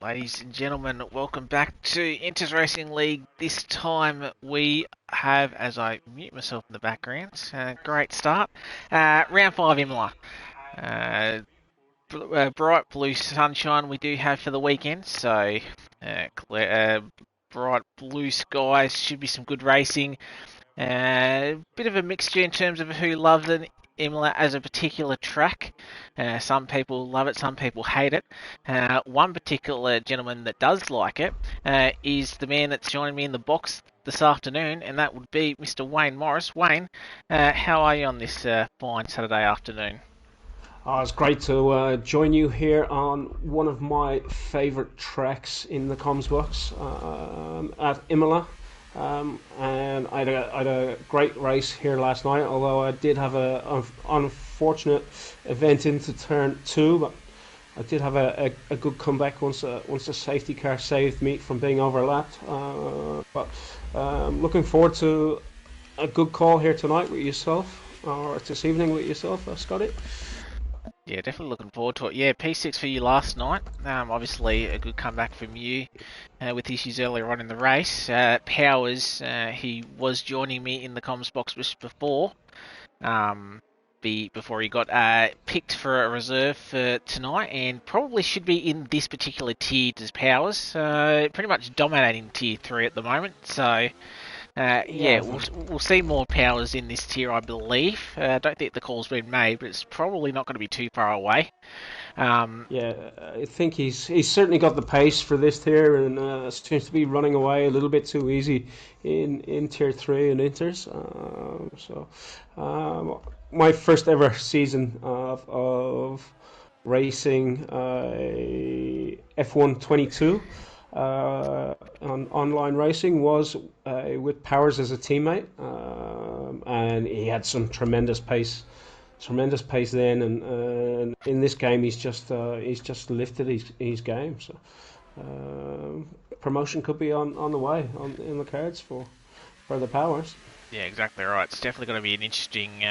Ladies and gentlemen, welcome back to Inters Racing League. This time we have, as I mute myself in the background, great start. Round 5 Imola. Uh, Bright blue sunshine we do have for the weekend, so bright blue skies, should be some good racing. Bit of a mixture in terms of who loves an Imola as a particular track. Some people love it, some people hate it. One particular gentleman that does like it is the man that's joining me in the box this afternoon, and that would be Mr. Wayne Morris. Wayne, how are you on this fine Saturday afternoon? It's great to join you here on one of my favourite tracks in the comms box at Imola. And I had a great race here last night, although I did have an unfortunate event into turn two, but I did have a good comeback once the safety car saved me from being overlapped. But looking forward to a good call here tonight with yourself, or this evening with yourself, Scotty. Yeah, definitely looking forward to it. Yeah, P6 for you last night. Obviously, a good comeback from you with issues earlier on in the race. Powers, he was joining me in the comms box just before he got picked for a reserve for tonight, and probably should be in this particular tier as Powers. Pretty much dominating tier 3 at the moment, so... Yeah, we'll see more powers in this tier, I believe. I don't think the call's been made, but it's probably not going to be too far away. yeah, I think he's certainly got the pace for this tier, and seems to be running away a little bit too easy in tier three and inters. My first ever season of racing F1 22 on online racing was with Powers as a teammate, and he had some tremendous pace then, and in this game he's just lifted his game. So promotion could be on the way in the cards for the Powers. Yeah, exactly right. It's definitely going to be an interesting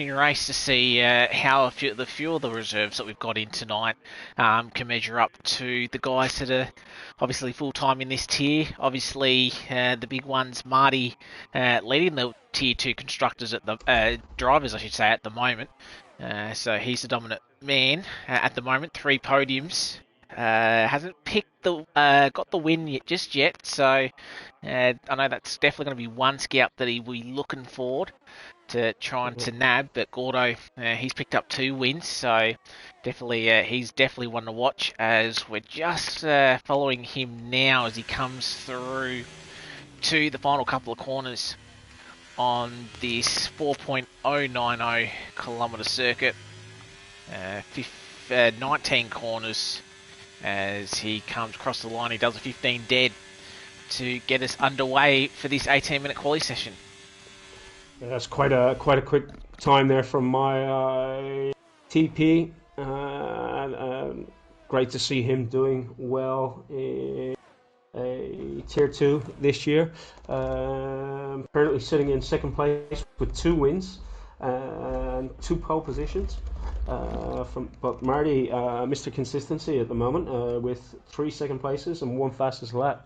race to see how the few of the reserves that we've got in tonight can measure up to the guys that are obviously full time in this tier. Obviously, the big ones, Marty leading the tier 2 constructors at the drivers, I should say, at the moment. So he's the dominant man at the moment. 3 podiums. Hasn't picked got the win just yet. So I know that's definitely going to be one scout that he will be looking forward to trying to nab, but Gordo, he's picked up 2 wins, so definitely he's definitely one to watch, as we're just following him now as he comes through to the final couple of corners on this 4.090 kilometre circuit. 19 corners as he comes across the line. He does a 15 dead to get us underway for this 18-minute quali session. Yeah, that's quite a quick time there from my TP. Great to see him doing well in tier 2 this year. Currently sitting in second place with 2 wins and 2 pole positions. But Marty, Mr. Consistency at the moment, with 3 second places and 1 fastest lap,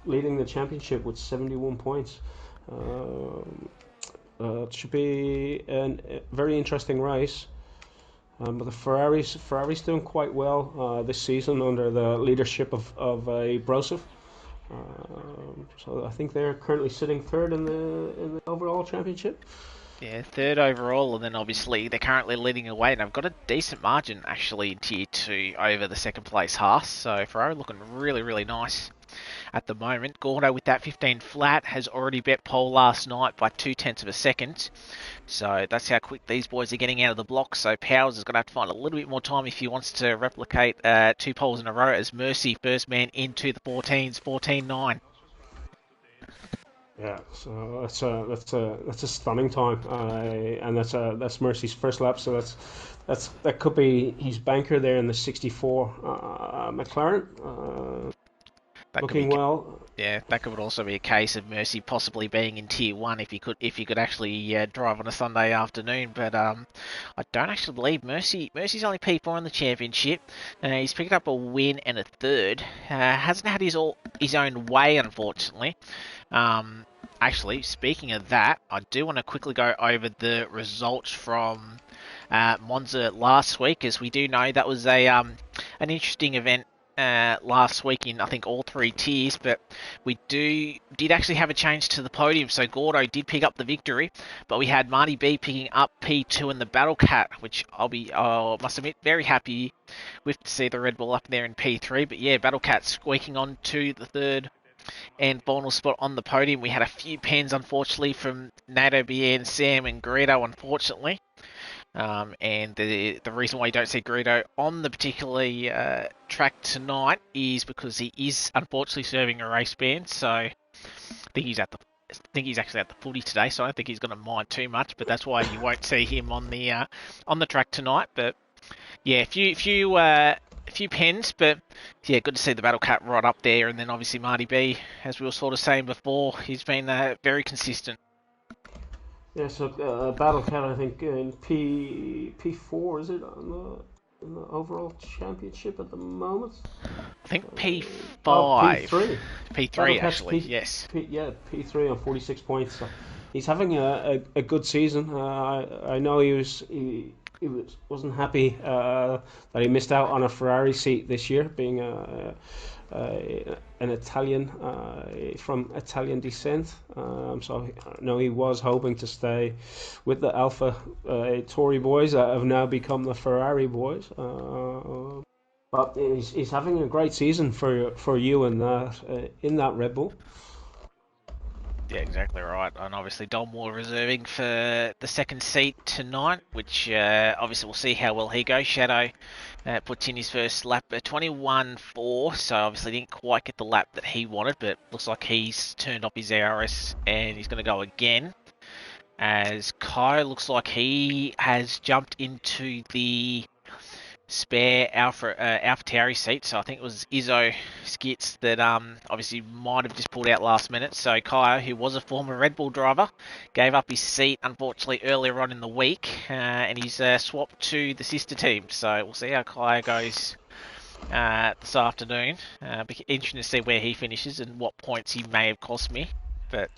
leading the championship with 71 points. It should be a very interesting race. But the Ferraris doing quite well this season under the leadership of a Brosov. So I think they're currently sitting third in the overall championship. Yeah, third overall, and then obviously they're currently leading away, and I've got a decent margin actually in tier 2 over the second place Haas. So Ferrari looking really, really nice at the moment. Gordo with that 15 flat has already bet pole last night by 0.2 of a second. So that's how quick these boys are getting out of the block. So Powers is going to have to find a little bit more time if he wants to replicate 2 poles in a row, as Mercy, first man into the 14s, 14.9. Yeah, so that's a stunning time, and that's Mercy's first lap. So that could be his banker there in the 64 McLaren. That Looking well. Yeah, that could also be a case of Mercy possibly being in Tier 1 if he could actually drive on a Sunday afternoon. But I don't actually believe Mercy's only P4 in the championship. He's picked up a win and a third. Hasn't had his own way, unfortunately. Actually, speaking of that, I do want to quickly go over the results from Monza last week, as we do know that was an interesting event last week in I think all three tiers, but we did actually have a change to the podium. So Gordo did pick up the victory, but we had Marty B picking up P2 in the Battle Cat, which I must admit very happy with to see the Red Bull up there in P3. But yeah, Battle Cat squeaking on to the third and final spot on the podium. We had a few pens, unfortunately, from Nato, BN, Sam, and Greedo, unfortunately. And the reason why you don't see Greedo on the particular track tonight is because he is unfortunately serving a race ban. So I think he's actually at the footy today. So I don't think he's going to mind too much. But that's why you won't see him on the track tonight. But yeah, a few pens, but yeah, good to see the Battle Cat right up there. And then obviously Marty B, as we were sort of saying before, he's been very consistent. Yeah, so Battle Cat, I think in P4 is it in the overall championship at the moment? I think Oh, P5, P3. Battle P3 Cat's actually, yes. Yeah, P3 on 46 points. So he's having a good season. I know wasn't happy that he missed out on a Ferrari seat this year, being an Italian from Italian descent. So I know he was hoping to stay with the Alpha Tauri boys that have now become the Ferrari boys. But he's having a great season for you in that Red Bull. Yeah, exactly right. And obviously Dom Moore reserving for the second seat tonight, which obviously we'll see how well he goes. Shadow puts in his first lap at 21.4, so obviously didn't quite get the lap that he wanted, but looks like he's turned up his ARS and he's going to go again. As Kai looks like he has jumped into the spare AlphaTauri seat, so I think it was Izzo Skits that obviously might have just pulled out last minute. So Kaya, who was a former Red Bull driver, gave up his seat unfortunately earlier on in the week, and he's swapped to the sister team. So we'll see how Kaya goes this afternoon. Be interesting to see where he finishes and what points he may have cost me. But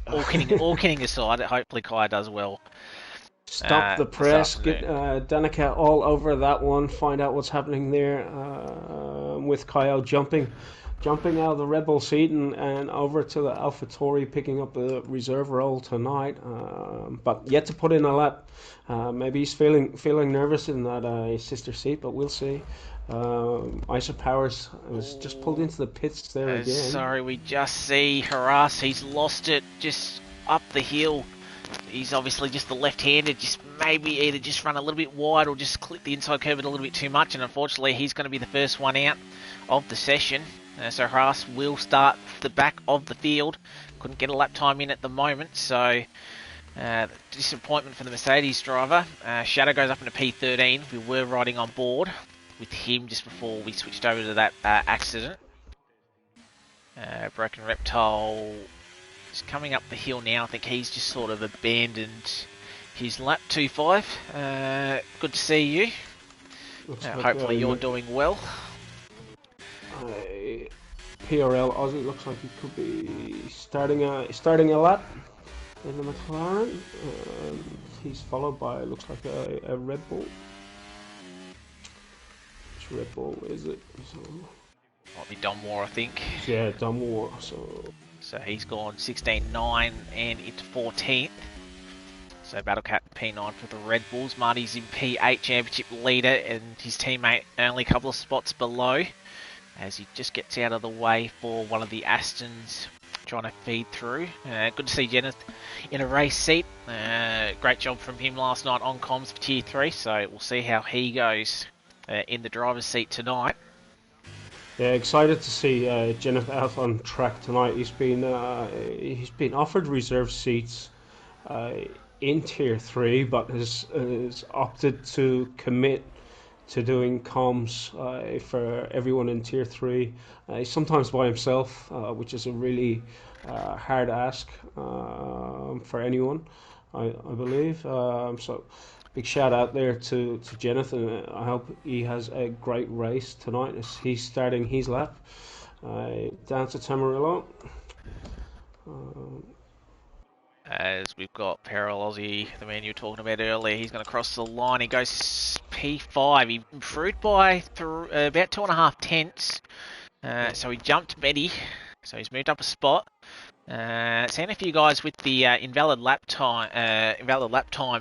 all kidding aside, hopefully Kaya does well. Stop the This press, get afternoon. Danica all over that one, find out what's happening there with Kyle jumping out of the Red Bull seat and over to the AlphaTauri, picking up a reserve role tonight, but yet to put in a lap. Maybe he's feeling nervous in that his sister seat, but we'll see. Isa Powers was just pulled into the pits there again. Sorry, we just see Harass. He's lost it just up the hill. He's obviously just the left-handed, just maybe either just run a little bit wide or just clip the inside curve a little bit too much, and unfortunately he's going to be the first one out of the session. So Haas will start the back of the field. Couldn't get a lap time in at the moment, so disappointment for the Mercedes driver. Shadow goes up into P13. We were riding on board with him just before we switched over to that accident. Broken Reptile is coming up the hill now. I think he's just sort of abandoned his lap 2.5. Good to see you. Hopefully you're doing well. PRL Aussie looks like he could be starting a lap in the McLaren. He's followed by, looks like a Red Bull. Which Red Bull is it? Might be Don Moore, I think. Yeah, Don Moore. So he's gone 16.9 and into 14th. So Battlecat P9 for the Red Bulls. Marty's in P8 championship leader and his teammate only a couple of spots below as he just gets out of the way for one of the Astons trying to feed through. Good to see Jenneth in a race seat. Great job from him last night on comms for Tier 3, so we'll see how he goes in the driver's seat tonight. Yeah, excited to see Jenneth out on track tonight. He's been offered reserve seats in Tier 3, but has opted to commit to doing comms for everyone in Tier 3, sometimes by himself, which is a really hard ask for anyone, I believe. So big shout out there to Jonathan. I hope he has a great race tonight as he's starting his lap down to Tamarillo. As we've got Peril Aussie, the man you were talking about earlier, he's going to cross the line. He goes P5. He improved by about 2.5 tenths. So he jumped Betty. So he's moved up a spot. Seeing a few guys with the invalid lap time.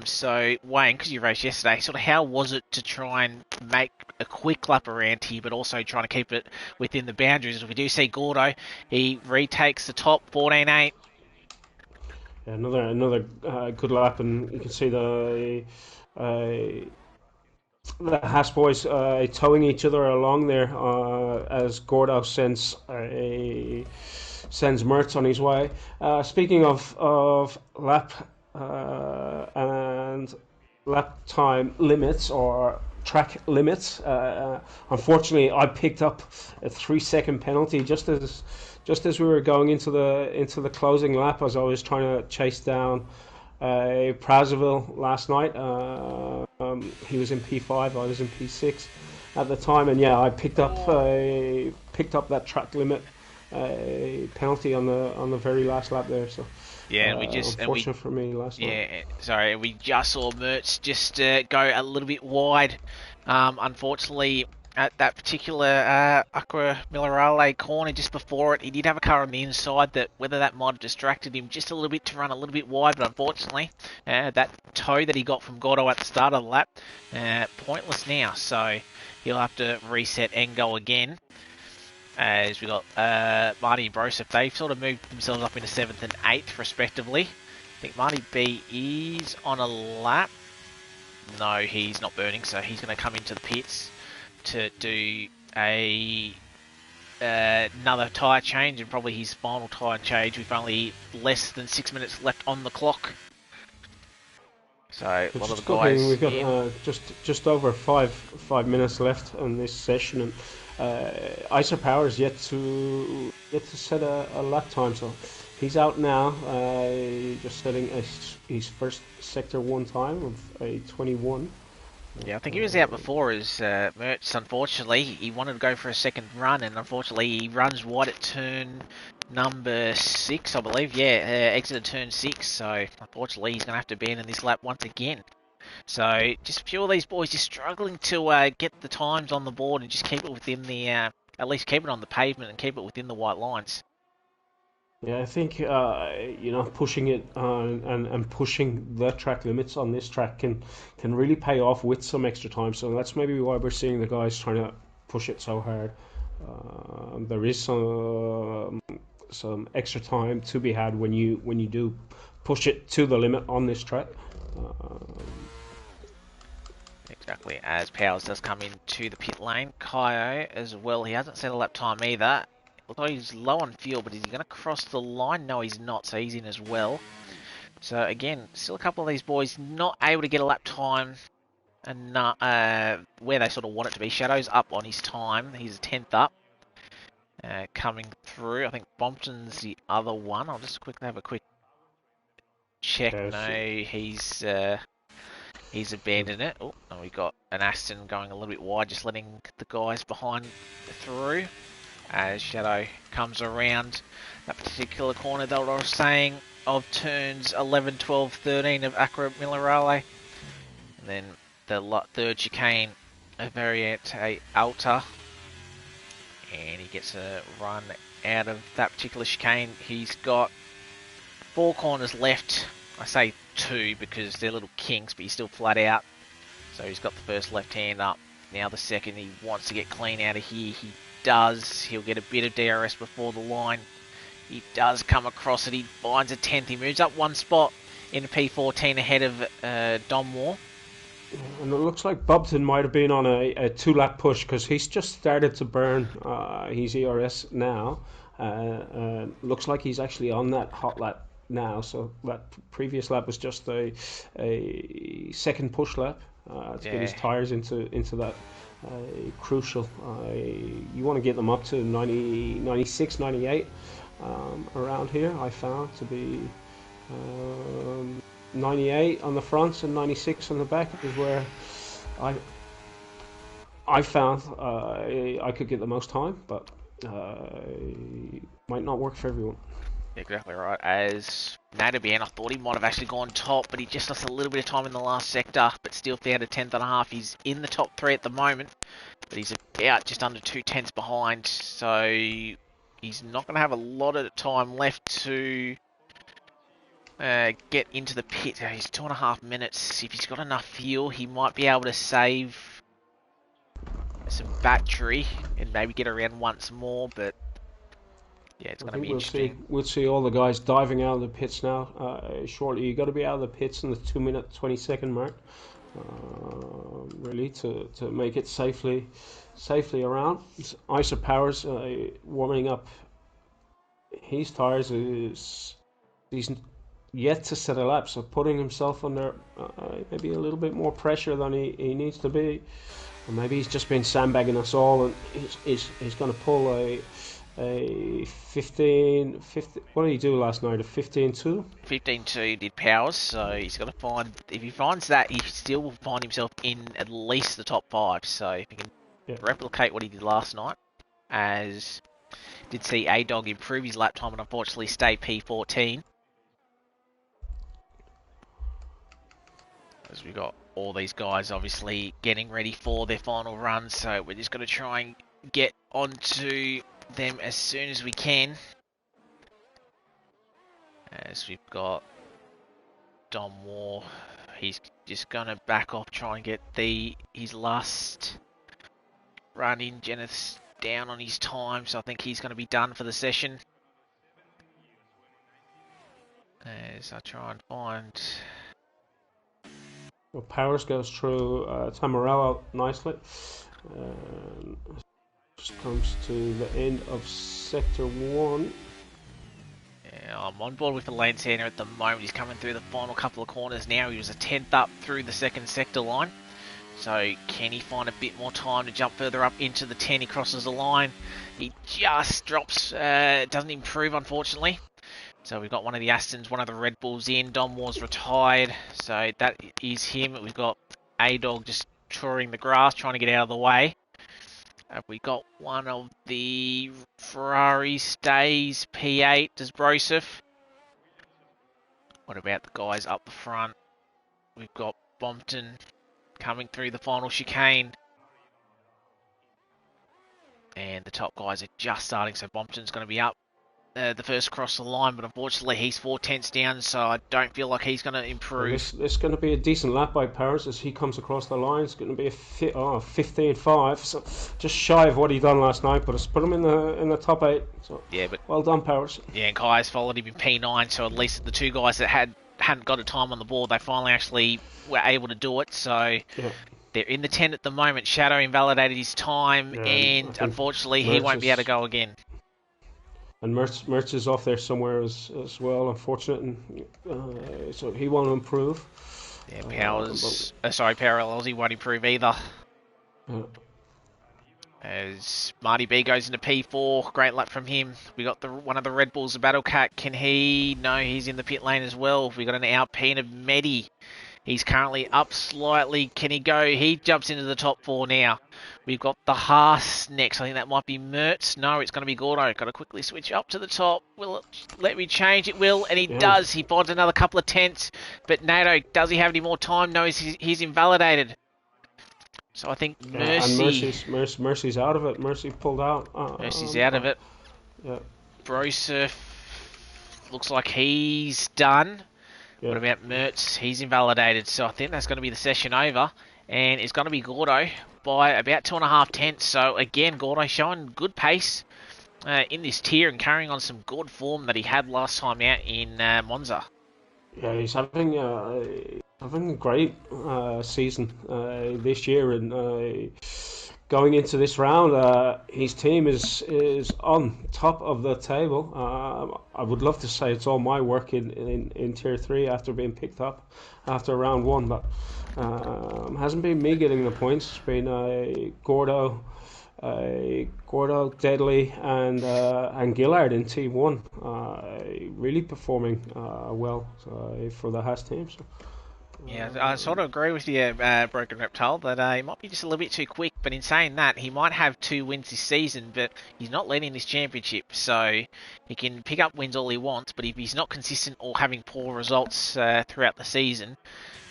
So Wayne, because you raced yesterday, sort of how was it to try and make a quick lap around here, but also trying to keep it within the boundaries? As we do see Gordo, he retakes the top 14.8. Yeah, another good lap, and you can see the Haas boys towing each other along there as Gordo sends Mertz on his way. Speaking of lap and lap time limits or track limits, unfortunately, I picked up a 3 second penalty just as we were going into the closing lap, as I was trying to chase down Brazzaville last night. He was in P5, I was in P6 at the time, and yeah, I picked up that track limit penalty on the very last lap there. So Yeah, unfortunate for me last night. Yeah, sorry, we just saw Mertz just go a little bit wide. Unfortunately, at that particular Aqua Minerale corner just before it, he did have a car on the inside that whether that might have distracted him just a little bit to run a little bit wide, but unfortunately, that toe that he got from Gordo at the start of the lap, pointless now, so he'll have to reset and go again. As we got Marty and Broseph, they've sort of moved themselves up into 7th and 8th respectively. I think Marty B is on a lap. No, he's not burning, so he's going to come into the pits to do another tyre change, and probably his final tyre change with only less than 6 minutes left on the clock. So a lot of the guys. We've got just over five minutes left on this session, and Icer Power's yet to set a lap time, so he's out now, just setting his first Sector 1 time of a 21. Yeah, I think he was out before as Mertz. Unfortunately, he wanted to go for a second run, and unfortunately he runs wide at turn number 6, I believe. Yeah, exited turn 6, so unfortunately he's going to have to abandon this lap once again. So just a few of these boys just struggling to get the times on the board and just keep it within the, at least keep it on the pavement and keep it within the white lines. Yeah, I think pushing it and pushing the track limits on this track can really pay off with some extra time. So that's maybe why we're seeing the guys trying to push it so hard. There is some extra time to be had when you do push it to the limit on this track. Exactly, as Powers does come into the pit lane. Kaio as well, he hasn't set a lap time either. Although he's low on fuel, but is he going to cross the line? No, he's not, so he's in as well. So again, still a couple of these boys not able to get a lap time and where they sort of want it to be. Shadow's up on his time. He's 10th up. Coming through. I think Bompton's the other one. I'll just quickly have a quick check. No, he's abandoned it. Oh, and we got an Aston going a little bit wide, just letting the guys behind through. As Shadow comes around that particular corner that I was saying of turns 11, 12, 13 of Aqua Minerale. And then the third chicane of Variante Alta. And he gets a run out of that particular chicane. He's got 4 corners left. I say 2 because they're little kinks, but he's still flat out. So he's got the first left hand up. Now the second, he wants to get clean out of here. He does. He'll get a bit of DRS before the line. He does come across it. He finds a 10th. He moves up 1 spot in P14 ahead of Dom Moore. And it looks like Bobton might have been on a 2-lap push because he's just started to burn his ERS now. Looks like he's actually on that hot lap now. So that previous lap was just a second push lap. to get his Yeah, tyres into that crucial. You want to get them up to 90, 96, 98 around here. I found to be 98 on the fronts and 96 on the back is where I I found I could get the most time, but might not work for everyone. exactly right. As Nadabian, I thought he might have actually gone top, but he just lost a little bit of time in the last sector, but still found a tenth and a half. He's in the top three at the moment, but he's about just under 2 tenths behind, so he's not going to have a lot of time left to get into the pit. He's 2.5 minutes. If he's got enough fuel, he might be able to save some battery and maybe get around once more, but yeah, it's I going to think be interesting. we'll see all the guys diving out of the pits now. Shortly, you got to be out of the pits in the 2 minute 20 second mark, really, to make it safely around. Isa Powers warming up his tires is he's yet to set a lap, so putting himself under maybe a little bit more pressure than he needs to be. Or maybe he's just been sandbagging us all, and he's going to pull a 15. What did he do last night? A 15-2? 15-2 did Powers, so he's got to find. If he finds that, he still will find himself in at least the top five. So if he can replicate what he did last night, as did see A Dog improve his lap time and unfortunately stay P14. As we got all these guys obviously getting ready for their final run, so we're just going to try and get onto them as soon as we can. As we've got Dom War, he's just going to back off, try and get his last run in. Jeneth's down on his time, so I think he's going to be done for the session. As I try and find... Well, Powers goes through Tamarello nicely. Just comes to the end of sector 1. Yeah, I'm on board with the lane center at the moment. He's coming through the final couple of corners now. He was a 10th up through the second sector line. So can he find a bit more time to jump further up into the 10? He crosses the line. He just drops, doesn't improve unfortunately. So we've got one of the Astons, one of the Red Bulls in. Dom War's retired, so that is him. We've got A-Dog just touring the grass, trying to get out of the way. We got one of the Ferrari stays, P8, does Broseph. What about the guys up the front? We've got Bompton coming through the final chicane. And the top guys are just starting, so Bompton's going to be up the first across the line, but unfortunately he's 4 tenths down, so I don't feel like he's going to improve. This is going to be a decent lap by Powers as he comes across the line. It's going to be a 15-5, so just shy of what he done last night, but it's put him in the top 8. So yeah, but well done, Powers. Yeah, and Kai's followed him in P9, so at least the two guys that hadn't got a time on the board, they finally actually were able to do it. So they're in the 10 at the moment. Shadow invalidated his time, and unfortunately he won't be able to go again. And Mertz is off there somewhere as well, unfortunate, and so he won't improve. Yeah, Parallels, he won't improve either. As Marty B goes into P4, great lap from him. We got one of the Red Bulls, the Battle Cat. Can he? No, he's in the pit lane as well. We got an Alpine of Medi. He's currently up slightly. Can he go? He jumps into the top 4 now. We've got the Haas next. I think that might be Mertz. No, it's going to be Gordo. Got to quickly switch up to the top. Will it let me change? It will, and he does. He finds another couple of tenths. But NATO, does he have any more time? No, he's invalidated. So I think Mercy... And Mercy's out of it. Mercy pulled out. Mercy's out of it. Yeah. Broseph looks like he's done. Yeah. What about Mertz? He's invalidated. So I think that's going to be the session over. And it's going to be Gordo by about 2.5 tenths. So again, Gordo showing good pace in this tier and carrying on some good form that he had last time out in Monza. Yeah, he's having a great season this year, and going into this round, his team is on top of the table. I would love to say it's all my work in Tier 3 after being picked up after round 1, but Hasn't been me getting the points. It's been Gordo, Deadly, and Gillard in T1, really performing well for the Haas team. So, Yeah, I sort of agree with you, Broken Reptile, that he might be just a little bit too quick. But in saying that, he might have 2 wins this season, but he's not leading this championship. So he can pick up wins all he wants, but if he's not consistent or having poor results throughout the season,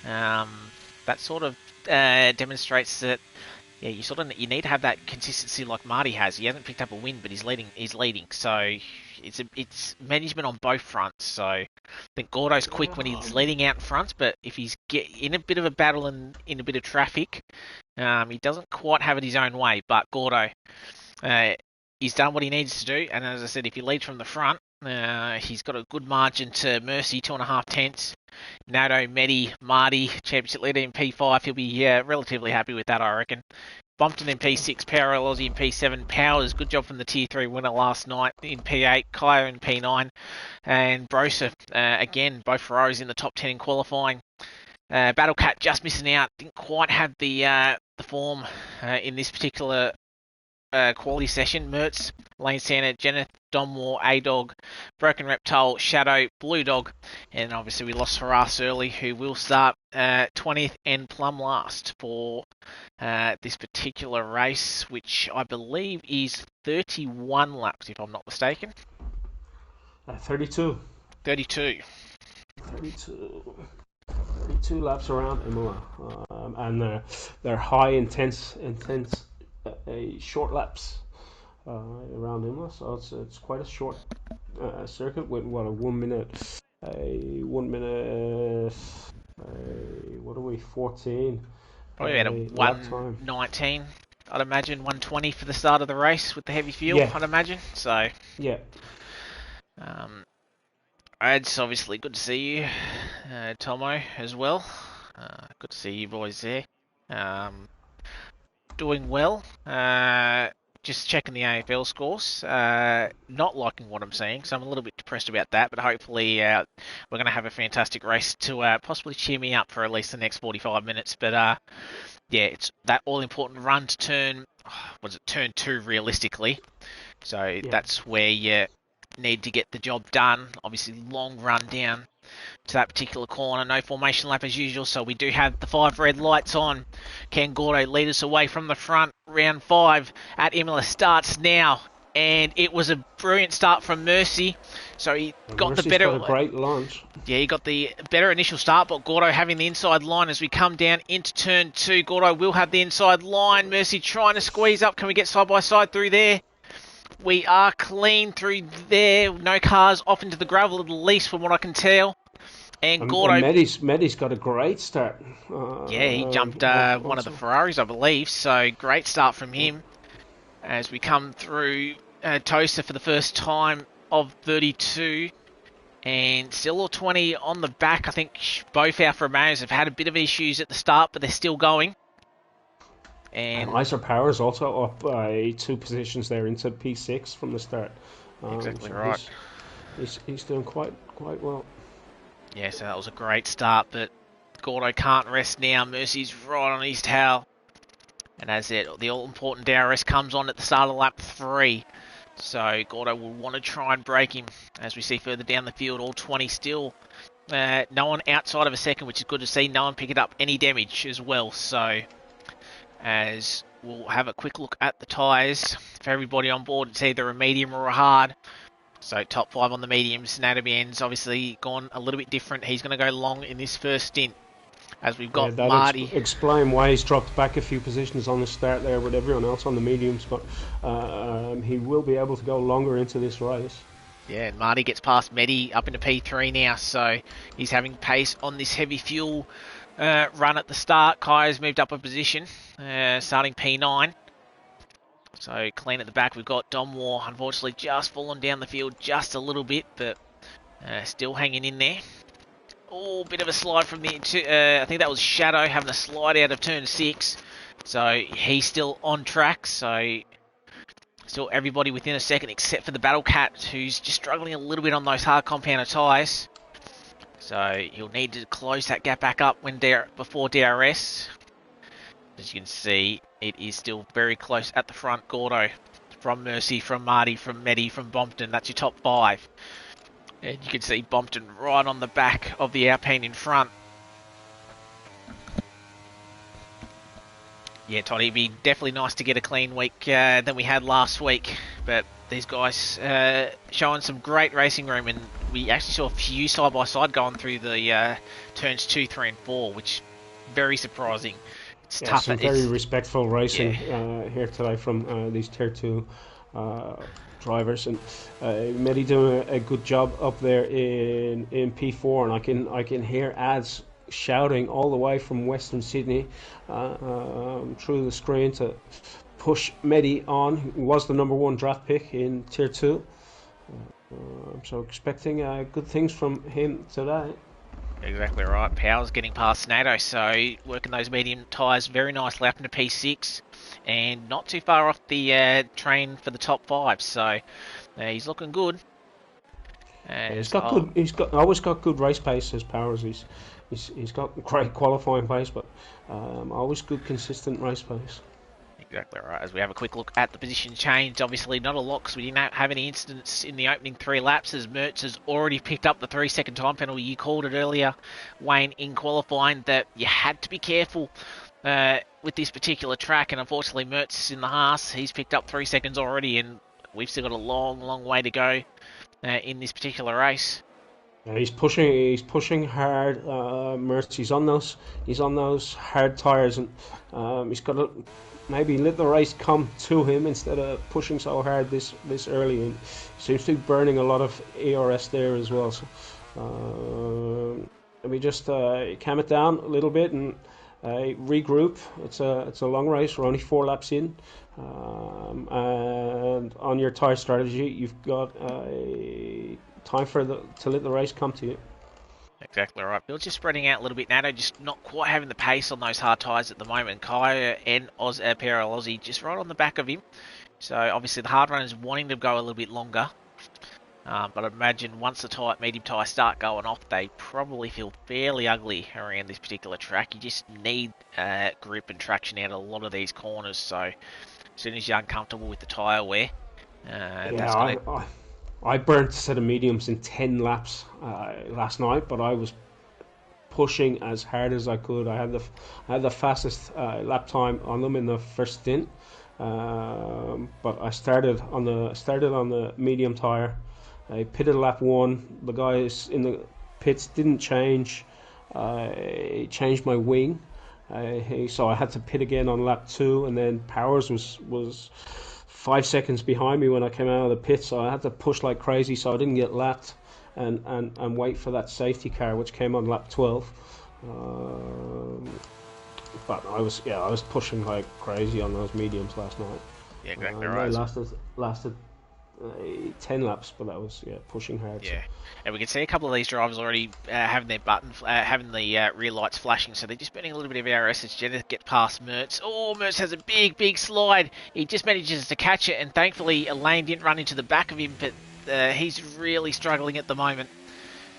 that sort of demonstrates that yeah, you need to have that consistency like Marty has. He hasn't picked up a win, but he's leading. He's leading, so it's management on both fronts. So I think Gordo's quick when he's leading out in front, but if he's in a bit of a battle and in a bit of traffic, he doesn't quite have it his own way. But Gordo, he's done what he needs to do, and as I said, if he leads from the front, he's got a good margin to Mercy, 2.5 tenths. Nato, Medi, Marty, championship leader in P5. He'll be relatively happy with that, I reckon. Bumpton in P6, Power Aussie in P7, Powers, good job from the Tier 3 winner last night in P8, Kaya in P9, and Brosa, again, both Ferraris in the top 10 in qualifying. Battlecat just missing out, didn't quite have the form in this particular quality session. Mertz, Lane Santa, Jeneth, Domwar, A-Dog, Broken Reptile, Shadow, Blue Dog, and obviously we lost Haras early, who will start 20th and plumb last for this particular race, which I believe is 31 laps, if I'm not mistaken. 32. 32. 32 laps around Imola, and they're high, intense, short laps around Imola. So it's quite a short circuit with what a 1 minute, what are we, 14? Probably about a lap time. 1:19. I'd imagine 1:20 for the start of the race with the heavy fuel. Yeah. I'd imagine. So yeah. It's obviously good to see you, Tomo, as well. Good to see you boys there. Doing well. Just checking the AFL scores. Not liking what I'm seeing, so I'm a little bit depressed about that. But hopefully, we're going to have a fantastic race to possibly cheer me up for at least the next 45 minutes. But yeah, it's that all-important run to turn. Turn 2 realistically. So that's where you need to get the job done. Obviously, long run down to that particular corner. No formation lap as usual, so we do have the 5 red lights on. Can Gordo lead us away from the front? Round 5 at Imola starts now, and it was a brilliant start from Mercy. So he got Mercy's the better. Got a great launch. Yeah, he got the better initial start, but Gordo having the inside line as we come down into turn 2. Gordo will have the inside line. Mercy trying to squeeze up. Can we get side by side through there? We are clean through there. No cars off into the gravel, at least from what I can tell. And Gordo... And Medi's got a great start. Yeah, he jumped one of the Ferraris, I believe. So great start from him. As we come through Tosa for the first time of 32. And still 20 on the back. I think both our Romeos have had a bit of issues at the start, but they're still going. And Iser Power's also up by 2 positions there into P6 from the start. Exactly right. He's doing quite well. Yeah, so that was a great start, but Gordo can't rest now. Mercy's right on his tail. And as the all-important DRS comes on at the start of lap 3. So Gordo will want to try and break him. As we see further down the field, all 20 still. No one outside of a second, which is good to see. No one picking up any damage as well. So as we'll have a quick look at the tyres. For everybody on board, it's either a medium or a hard. So top 5 on the mediums. Natobien's obviously gone a little bit different. He's going to go long in this first stint. As we've got Marty. Explain why he's dropped back a few positions on the start there with everyone else on the mediums, but he will be able to go longer into this race. Yeah, and Marty gets past Medi up into P3 now, so he's having pace on this heavy fuel run at the start. Kaya's moved up a position, starting P9. So clean at the back. We've got Domwar, unfortunately, just fallen down the field just a little bit, but still hanging in there. Oh, bit of a slide from the... I think that was Shadow having a slide out of turn 6. So he's still on track. So still everybody within a second except for the Battle Cat, who's just struggling a little bit on those hard compounder tyres. So he'll need to close that gap back up before DRS. As you can see, it is still very close at the front. Gordo from Mercy, from Marty, from Medi, from Bompton. That's your top 5. And you can see Bompton right on the back of the Alpine in front. Yeah, Todd, it'd be definitely nice to get a clean week than we had last week. But these guys showing some great racing room, and we actually saw a few side-by-side going through the turns 2, 3 and 4, which very surprising. It's tough. Some very respectful racing here today from these Tier 2 drivers, and Medi doing a good job up there in P4, and I can hear ads shouting all the way from Western Sydney through the screen to push Medi on. He was the number 1 draft pick in Tier 2, so expecting good things from him today. Exactly right. Power's getting past NATO, so working those medium tyres very nicely up into P6, and not too far off the train for the top 5. So he's looking good. He's always got good race pace as Powers. He's got great qualifying pace, but always good consistent race pace. Exactly right. As we have a quick look at the position change, obviously not a lot because we didn't have any incidents in the opening 3 laps, as Mertz has already picked up the 3-second time penalty. You called it earlier, Wayne, in qualifying, that you had to be careful with this particular track, and unfortunately Mertz in the Haas, he's picked up 3 seconds already, and we've still got a long way to go in this particular race. He's pushing hard. Mertz, he's on those hard tyres, and he's got to maybe let the race come to him instead of pushing so hard this early, and seems to be burning a lot of ERS there as well. So let me just calm it down a little bit and regroup. It's a long race. We're only 4 laps in, and on your tyre strategy, you've got time to let the race come to you. Exactly right. Bill's just spreading out a little bit. NATO just not quite having the pace on those hard tyres at the moment. Kaya and Peril Aussie just right on the back of him. So obviously the hard runners wanting to go a little bit longer. But I imagine once the medium tyres start going off, they probably feel fairly ugly around this particular track. You just need grip and traction out of a lot of these corners. So as soon as you're uncomfortable with the tyre wear, I burnt a set of mediums in 10 laps last night, but I was pushing as hard as I could. I had the fastest lap time on them in the first stint, but I started on the medium tyre. I pitted lap 1. The guys in the pits didn't change. I changed my wing, so I had to pit again on lap 2, and then Powers was 5 seconds behind me when I came out of the pit, so I had to push like crazy so I didn't get lapped and wait for that safety car which came on lap 12. But I was pushing like crazy on those mediums last night. Yeah, exactly right. They lasted 10 laps, but that was pushing hard. Yeah, and we can see a couple of these drivers already having their having the rear lights flashing, so they're just burning a little bit of ARS as Jenna gets past Mertz. Oh, Mertz has a big slide. He just manages to catch it, and thankfully Elaine didn't run into the back of him, but he's really struggling at the moment.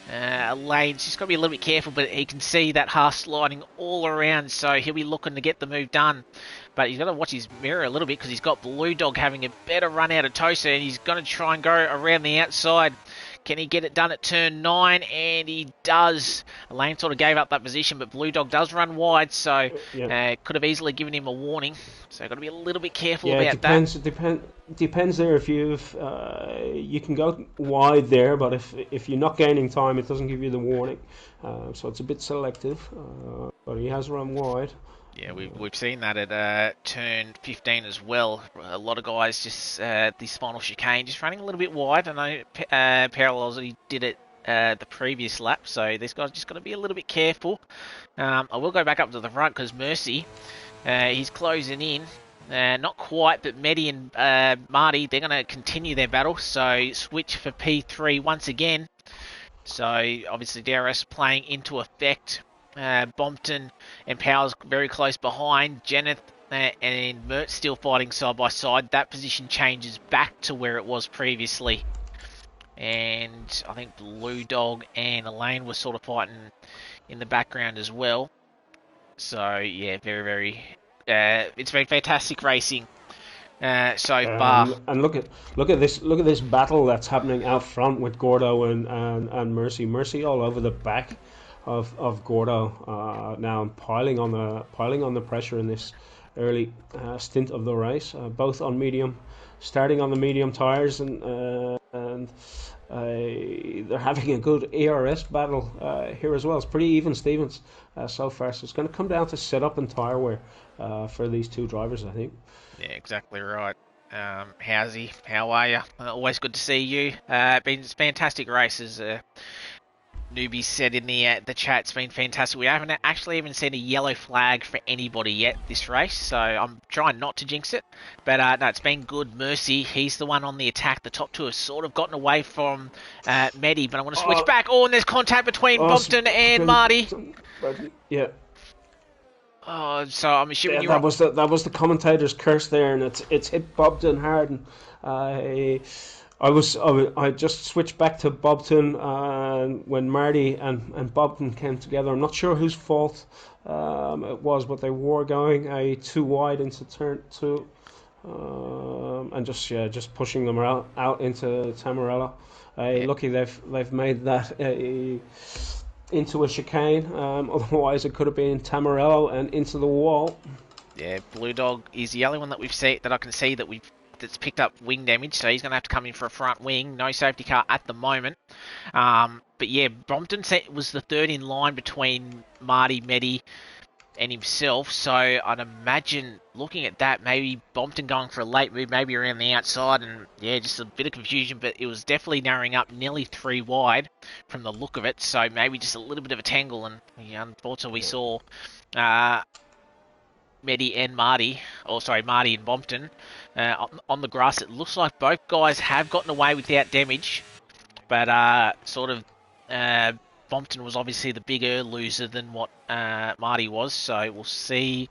Elaine's just got to be a little bit careful, but he can see that Haas sliding all around, so he'll be looking to get the move done. But he's got to watch his mirror a little bit because he's got Blue Dog having a better run out of Tosa, and he's going to try and go around the outside. Can he get it done at turn 9? And he does. Elaine sort of gave up that position, but Blue Dog does run wide, so could have easily given him a warning. So got to be a little bit careful about that. It depends there if you can go wide there, but if you're not gaining time, it doesn't give you the warning. So it's a bit selective, but he has run wide. Yeah, we've seen that at turn 15 as well. A lot of guys just this final chicane just running a little bit wide. I know Parallels he did it the previous lap, so this guy's just got to be a little bit careful. I will go back up to the front because Mercy, he's closing in. Not quite, but Medi and Marty, they're going to continue their battle. So switch for P3 once again. So obviously DRS playing into effect. Bompton and Powers very close behind. Jenneth and Mertz still fighting side by side. That position changes back to where it was previously. and I think Blue Dog and Elaine were sort of fighting in the background as well. So yeah, very, very. It's been fantastic racing so far. And look at this battle that's happening out front with Gordo and Mercy. Mercy all over the back of Gordo now, and piling on the pressure in this early stint of the race. Both on medium, starting on the medium tires, and they're having a good ERS battle here as well. It's pretty even Stevens so far. So it's going to come down to setup and tire wear for these two drivers, I think. Yeah, exactly right. How's he? How are you? Always good to see you. Been fantastic races. Newbie said in the chat, it's been fantastic. We haven't actually even seen a yellow flag for anybody yet this race, so I'm trying not to jinx it. But no, it's been good. Mercy, he's the one on the attack. The top two have sort of gotten away from Medi, but I want to switch back. Oh, and there's contact between Bompton and Marty. Yeah. Oh, so I'm assuming that was the commentator's curse there, and it's hit Bobton hard. And I just switched back to Bobton when Marty and Bobton came together. I'm not sure whose fault it was, but they were going too wide into turn two, and just pushing them out into Tamarella. Lucky they've made that into a chicane. Otherwise, it could have been Tamarello and into the wall. Yeah, Blue Dog is the only one that I can see that's picked up wing damage, so he's going to have to come in for a front wing. No safety car at the moment. But yeah, Brompton was the third in line between Marty, Medi, and himself. So I'd imagine, looking at that, maybe Bompton going for a late move, maybe around the outside, and yeah, just a bit of confusion, but it was definitely narrowing up nearly 3 wide from the look of it, so maybe just a little bit of a tangle, and yeah, unfortunately we saw Medi and Marty and Bompton on the grass. It looks like both guys have gotten away without damage, but Bompton was obviously the bigger loser than what Marty was, so we'll see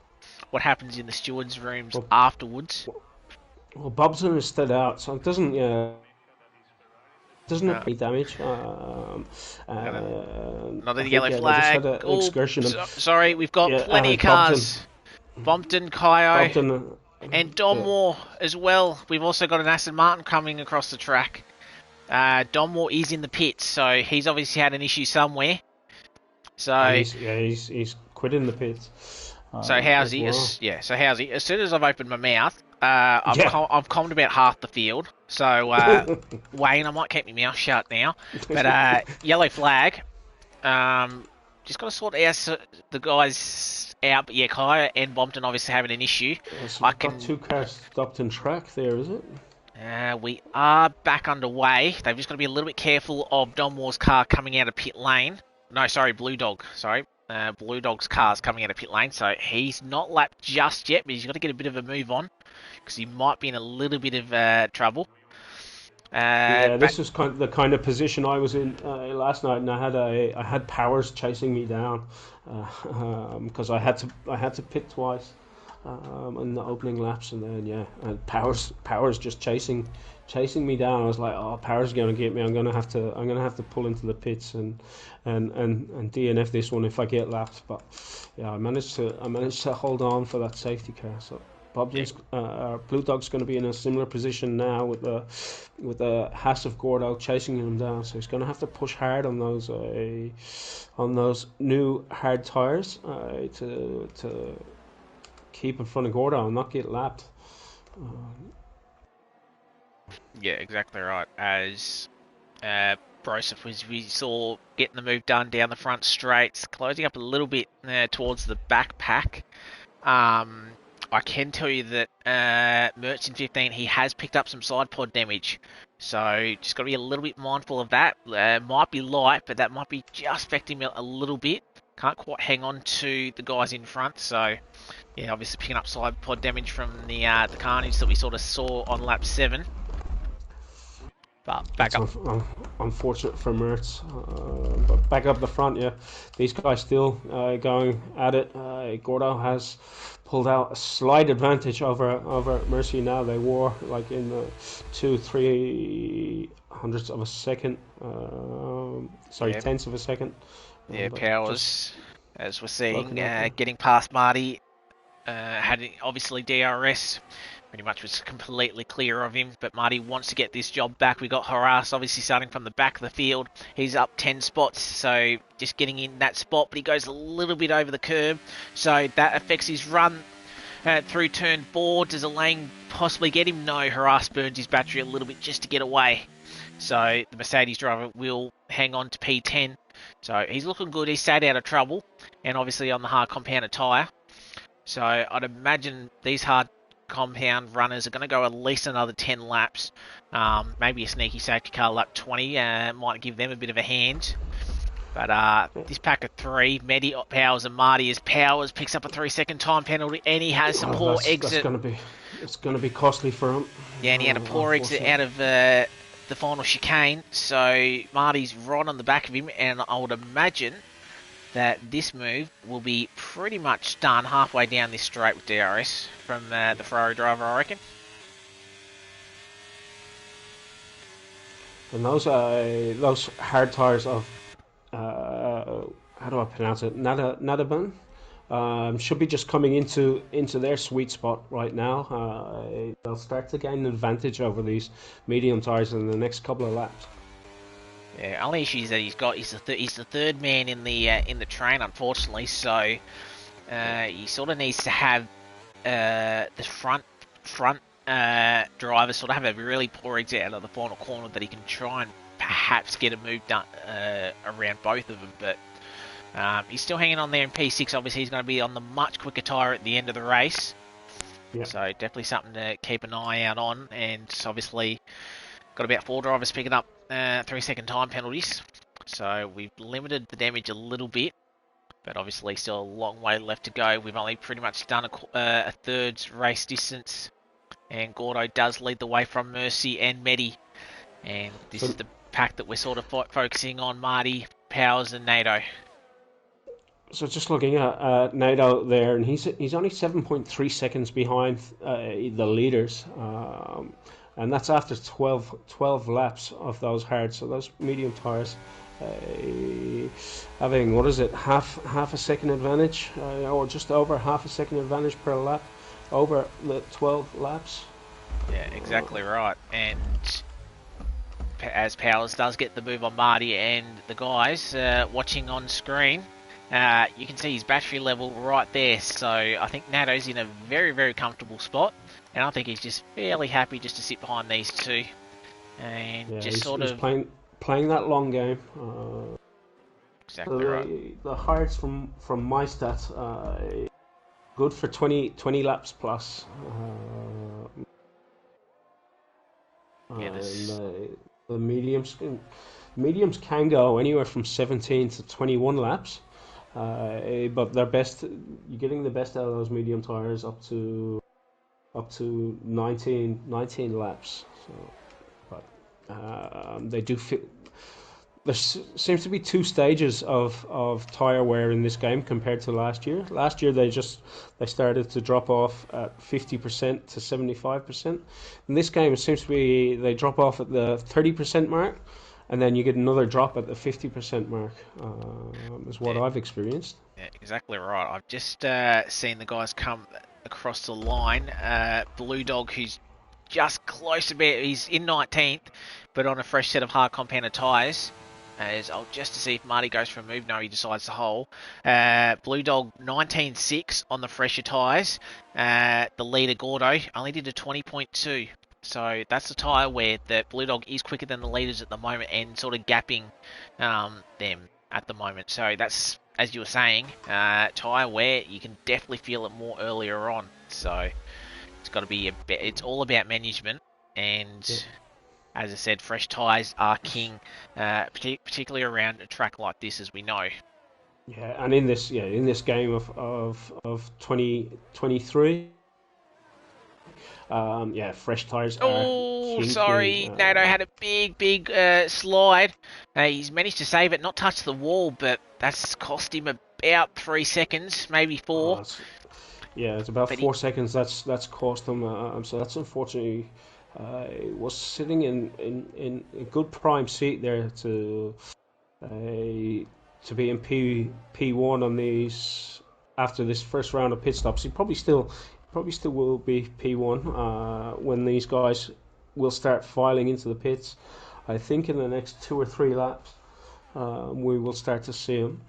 what happens in the stewards' rooms afterwards. Well, Bompton is stood out, so it doesn't any damage. Another yellow flag. Excursion. Sorry, we've got plenty of cars. Bompton, Kaio, and Donmore as well. We've also got an Aston Martin coming across the track. Donmore is in the pits, so he's obviously had an issue somewhere. So he's quit in the pits. So how's he? Well. So how's he? As soon as I've opened my mouth, I've calmed about half the field. So Wayne, I might keep my mouth shut now. But yellow flag. Just got to sort out the guys out. But yeah, Kaya and Bompton obviously having an issue. So got 2 cars stopped in track there, is it? We are back underway. They've just got to be a little bit careful of Donmore's car coming out of pit lane. No, sorry, Blue Dog. Sorry. Blue Dog's car's coming out of pit lane, so he's not lapped just yet, but he's got to get a bit of a move on because he might be in a little bit of trouble. This was the kind of position I was in last night, and I had Powers chasing me down because I had to pit twice in the opening laps, and then and Powers just chasing me down. I was like, oh, Powers going to get me. I'm going to have to pull into the pits and DNF this one if I get lapped. But yeah, I managed to hold on for that safety car. So Blue Dog's going to be in a similar position now with the Haas of Gordo chasing him down. So he's going to have to push hard on those new hard tires to keep in front of Gordo and not get lapped. Yeah, exactly right. As Broseph we saw getting the move done down the front straights, closing up a little bit towards the back pack. I can tell you that Mertz in 15, he has picked up some side pod damage. So just got to be a little bit mindful of that. Might be light, but that might be just affecting him a little bit. Can't quite hang on to the guys in front. So yeah, obviously picking up side pod damage from the carnage that we sort of saw on lap 7. But back That's up. unfortunate for Mertz. But back up the front, yeah, these guys still going at it. Gordo has pulled out a slight advantage over Mercy now. They were like in the 2-3 hundredths of a second. Sorry, Yeah, tenths of a second. yeah, But just Powers, as we're seeing, broken up there. getting past Marty. Had obviously DRS pretty much was completely clear of him, but Marty wants to get this job back. We got Harass obviously starting from the back of the field. He's up 10 spots, so just getting in that spot, but he goes a little bit over the curb, so that affects his run through turn 4. Does a lane possibly get him? No, Harass burns his battery a little bit just to get away. So the Mercedes driver will hang on to P10. So he's looking good. He's stayed out of trouble, and obviously on the hard compounded tyre. So I'd imagine these hard compound runners are going to go at least another 10 laps. Maybe a sneaky safety car lap 20 might give them a bit of a hand. But this pack of 3, Medi, Powers and Marty, as Powers picks up a 3-second time penalty, and he has a poor exit. It's gonna be costly for him. Yeah, and he had a poor exit out of the final chicane. So Marty's right on the back of him, and I would imagine that this move will be pretty much done halfway down this straight with DRS from the Ferrari driver, I reckon. And those hard tires of how do I pronounce it? Nadaban. Should be just coming into their sweet spot right now. They'll start to gain an advantage over these medium tires in the next couple of laps. Yeah, only issue is that he's the third man in the train, unfortunately. So he sort of needs to have the front driver sort of have a really poor exit out of the final corner that he can try and perhaps get a move done around both of them. But he's still hanging on there in P6. Obviously, he's going to be on the much quicker tyre at the end of the race. Yeah. So definitely something to keep an eye out on. And obviously got about 4 drivers picking up 3-second time penalties. So we've limited the damage a little bit. But obviously still a long way left to go. We've only pretty much done a third's race distance. And Gordo does lead the way from Mercy and Medi. And this is the pack that we're sort of focusing on: Marty, Powers and NATO. So just looking at NATO there, and he's only 7.3 seconds behind the leaders. And that's after 12 laps of those hard. So those medium tyres having, what is it, half a second advantage, or just over half a second advantage per lap over the 12 laps. Yeah, exactly right. And as Powers does get the move on Marty and the guys watching on screen, you can see his battery level right there. So I think Nato's in a very, very comfortable spot. And I think he's just fairly happy just to sit behind these two. And yeah, just he's playing that long game. Exactly right. The hards from my stats, good for 20 laps plus. The mediums can go anywhere from 17 to 21 laps. But they're best. You're getting the best out of those medium tires up to 19 laps. So, but they do fit. There seems to be 2 stages of tire wear in this game compared to last year. Last year they started to drop off at 50% to 75%. In this game it seems to be they drop off at the 30% mark, and then you get another drop at the 50% mark, is what I've experienced. Yeah, exactly right. I've just seen the guys come across the line. Blue Dog, who's just close a bit, he's in 19th, but on a fresh set of hard compounded tyres. Just to see if Marty goes for a move. No, he decides to hold. Blue Dog 19.6 on the fresher tyres. The leader Gordo only did a 20.2. So that's the tyre where the Blue Dog is quicker than the leaders at the moment and sort of gapping them at the moment. So that's, as you were saying, tyre wear, you can definitely feel it more earlier on. So it's got to be it's all about management, and as I said, fresh tyres are king, particularly around a track like this, as we know. Yeah, and in this game of 2023. Yeah, fresh tyres are Oh, hugely. sorry. Nato had a big slide. He's managed to save it, not touch the wall, but that's cost him about 3 seconds, maybe 4. It's, yeah, it's about But he, 4 seconds. That's cost them. So that's unfortunately. Was sitting in a good prime seat there to be in P1 on these after this first round of pit stops. He probably still will be P1 when these guys will start filing into the pits. I think in the next 2 or 3 laps we will start to see him.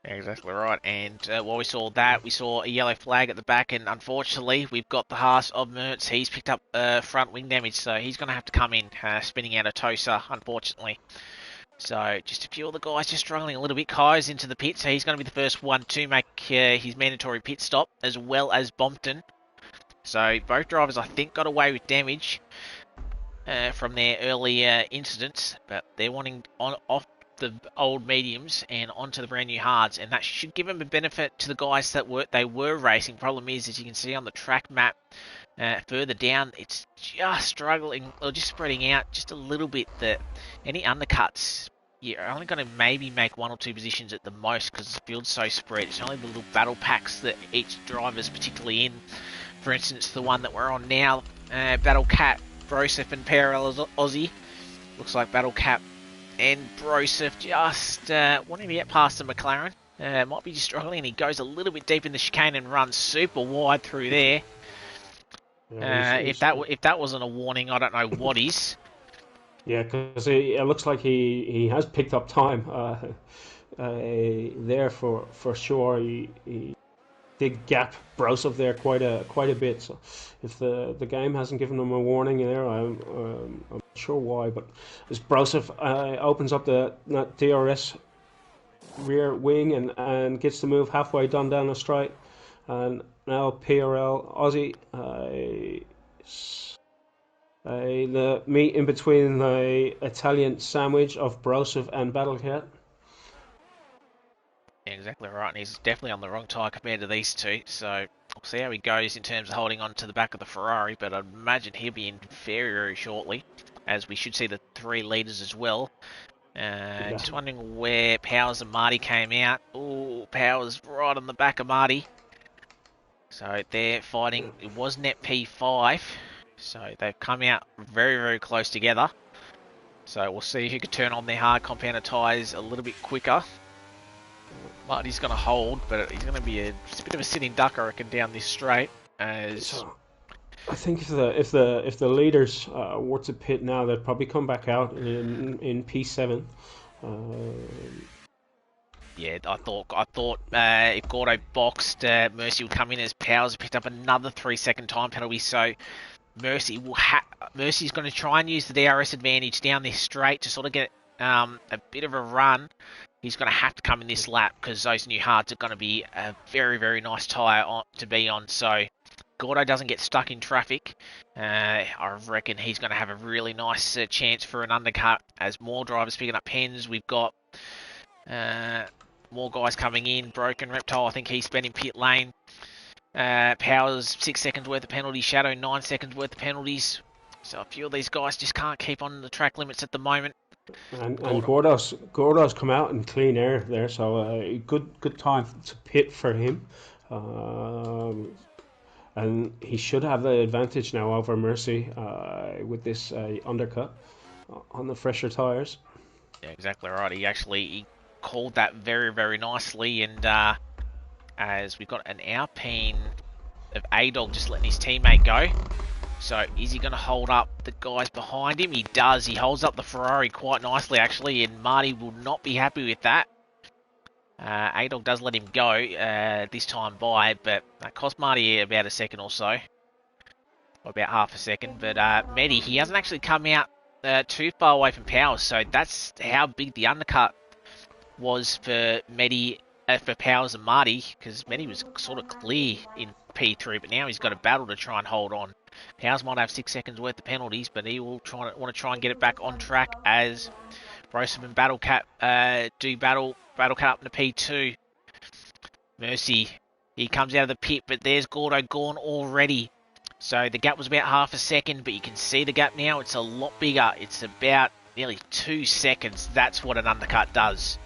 exactly right. And while we saw that, we saw a yellow flag at the back, and unfortunately, we've got the Haas of Mertz. He's picked up front wing damage, so he's going to have to come in, spinning out a Tosa, unfortunately. So just a few of the guys just struggling a little bit. Kai's into the pit, so he's going to be the first one to make his mandatory pit stop, as well as Bompton. So both drivers, I think, got away with damage from their earlier incidents, but they're wanting off the old mediums and onto the brand new hards, and that should give them a benefit to the guys that were racing. Problem is, as you can see on the track map further down, it's just struggling or just spreading out just a little bit. That any undercuts, you're only going to maybe make 1 or 2 positions at the most because the field's so spread. It's only the little battle packs that each driver's particularly in. For instance, the one that we're on now, Battle Cat, Broseph and Parallel Aussie. Looks like Battle Cat and Broseph just wanting to get past the McLaren. Might be just struggling, and he goes a little bit deep in the chicane and runs super wide through there. Yeah, If that wasn't a warning, I don't know what is. yeah, because it looks like he has picked up time there for sure. He did gap Brosov there quite a bit. So if the game hasn't given him a warning there, I'm not sure why. But as Brosov opens up that DRS rear wing and gets the move halfway down the straight, and now PRL Aussie. The meet in between the Italian sandwich of Brosov and Battlecat. Yeah, exactly right, and he's definitely on the wrong tyre compared to these two. So we'll see how he goes in terms of holding on to the back of the Ferrari, but I'd imagine he'll be in very shortly, as we should see the 3 leaders as well. Yeah. Just wondering where Powers and Marty came out. Oh, Powers right on the back of Marty. So they're fighting. It was net P5. So they've come out very close together. So we'll see who can turn on their hard compounder tyres a little bit quicker. Marty's going to hold, but he's going to be just a bit of a sitting duck, I reckon, down this straight. As I think if the leaders were to pit now, they'd probably come back out in P7. Yeah, I thought if Gordo boxed, Mercy would come in as Powers picked up another 3-second time penalty. So Mercy's going to try and use the DRS advantage down this straight to sort of get a bit of a run. He's going to have to come in this lap because those new hards are going to be a very nice tyre to be on. So Gordo doesn't get stuck in traffic. I reckon he's going to have a really nice chance for an undercut as more drivers picking up pens. We've got more guys coming in. Broken Reptile, I think he's spent in pit lane. Powers 6 seconds worth of penalties. Shadow 9 seconds worth of penalties. So a few of these guys just can't keep on the track limits at the moment. And Gordo's come out in clean air there, so good time to pit for him. And he should have the advantage now over Mercy with this undercut on the fresher tyres. Yeah, exactly right. He called that very nicely, and as we've got an Alpine of A-Dog just letting his teammate go. So is he going to hold up the guys behind him? He does. He holds up the Ferrari quite nicely, actually, and Marty will not be happy with that. A-Dog does let him go this time by, but that cost Marty about a second or so. Or about half a second. But Medi, he hasn't actually come out too far away from Powers, so that's how big the undercut was for Medi, for Powers and Marty, because Medi was sort of clear in P3, but now he's got a battle to try and hold on. Powers might have 6 seconds worth of penalties, but he will want to try and get it back on track as Broseph and Battlecat do Battlecat up into P2. Mercy, he comes out of the pit, but there's Gordo gone already. So the gap was about half a second, but you can see the gap now. It's a lot bigger. It's about nearly 2 seconds. That's what an undercut does.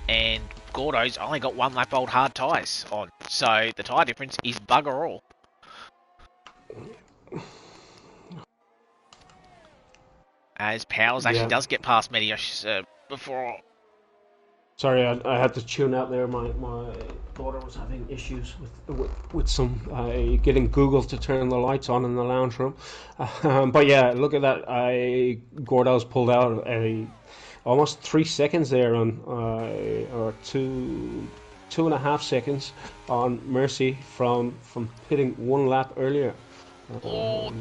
And Gordo's only got 1 lap old hard tyres on. So the tyre difference is bugger all. As Powers actually does get past Medios before. Sorry, I had to tune out there. My daughter was having issues with some getting Google to turn the lights on in the lounge room. But yeah, look at that. Gordo's pulled out almost 3 seconds there on or 2.5 seconds on Mercy from hitting 1 lap earlier.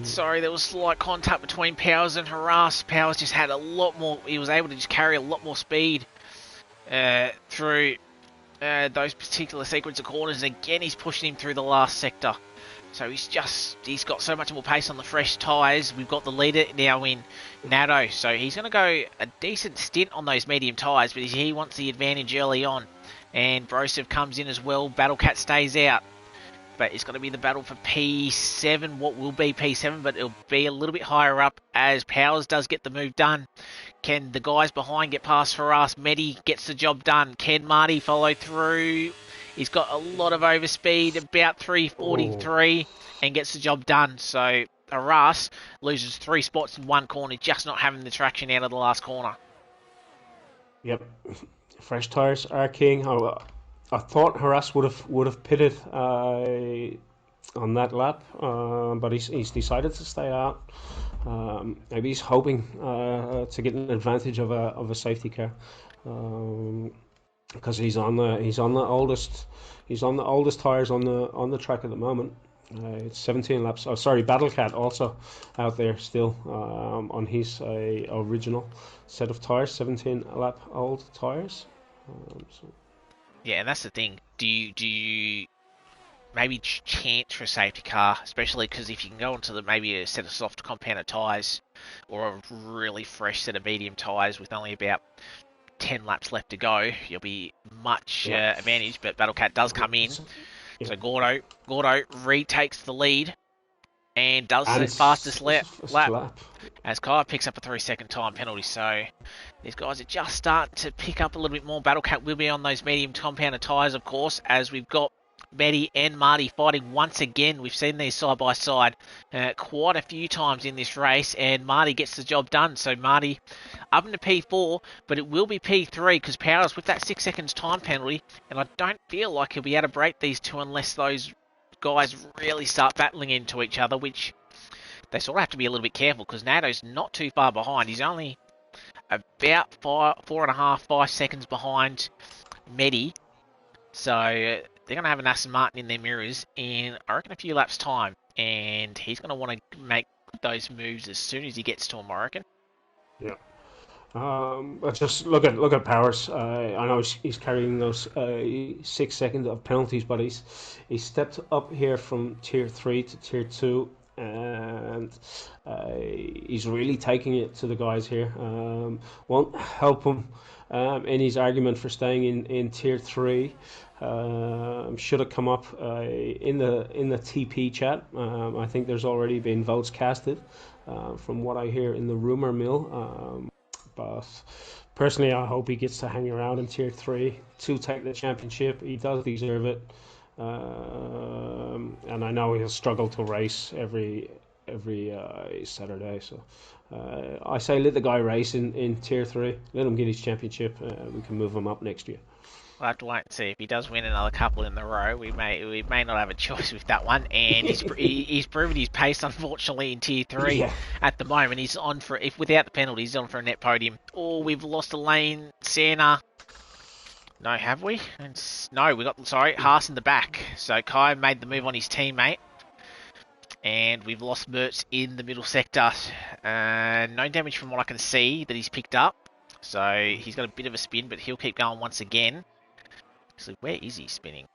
Sorry, there was slight contact between Powers and Harass. Powers just had a lot more. He was able to just carry a lot more speed through those particular sequence of corners. Again, he's pushing him through the last sector. So he's got so much more pace on the fresh tyres. We've got the leader now in Nato. So he's going to go a decent stint on those medium tyres, but he wants the advantage early on. And Brosev comes in as well. Battlecat stays out. But it's going to be the battle for P7, what will be P7, but it'll be a little bit higher up as Powers does get the move done. Can the guys behind get past Harass? Medi gets the job done. Can Marty follow through? He's got a lot of overspeed, about 343, and gets the job done. So Harass loses 3 spots in 1 corner, just not having the traction out of the last corner. Yep, fresh tyres are king. I thought Harass would have pitted on that lap, but he's decided to stay out. Maybe he's hoping to get an advantage of a safety car, because he's on the oldest tires on the track at the moment. It's 17 laps. Oh, sorry, Battlecat also out there still on his original set of tires, 17 lap old tires. Yeah, and that's the thing. Do you maybe chance for a safety car, especially because if you can go onto maybe a set of soft compounded tyres or a really fresh set of medium tyres with only about 10 laps left to go, you'll be much advantaged. But Battlecat does come in, so Gordo retakes the lead and does the fastest lap as Kyle picks up a 3-second time penalty. So these guys are just starting to pick up a little bit more. Battlecat will be on those medium compounded tyres, of course, as we've got Medi and Marty fighting once again. We've seen these side by side quite a few times in this race, and Marty gets the job done. So Marty up into P4, but it will be P3 because Powers with that 6 seconds time penalty, and I don't feel like he'll be able to break these two unless those guys really start battling into each other, which they sort of have to be a little bit careful because Nato's not too far behind. He's only about 4.5 seconds behind Medi. So they're going to have an Aston Martin in their mirrors in, I reckon, a few laps' time. And he's going to want to make those moves as soon as he gets to them, I reckon. Yeah. But just look at Powers. I know he's carrying those 6 seconds of penalties, but he's stepped up here from tier 3 to tier 2, and he's really taking it to the guys here. Won't help him in his argument for staying in tier 3. Should have come up in the TP chat. I think there's already been votes casted from what I hear in the rumor mill. But personally, I hope he gets to hang around in tier 3 to take the championship. He does deserve it, and I know he'll struggle to race every Saturday. So I say let the guy race in tier 3. Let him get his championship. We can move him up next year. We'll have to wait and see. If he does win another couple in the row, we may not have a choice with that one. And he's proven his pace, unfortunately, in tier 3 at the moment. He's on for, if without the penalty, he's on for a net podium. Oh, we've lost a lane. Santa. No, have we? No, we got, sorry, Haas in the back. So Kai made the move on his teammate. And we've lost Mertz in the middle sector. No damage from what I can see that he's picked up. So he's got a bit of a spin, but he'll keep going once again. So where is he spinning?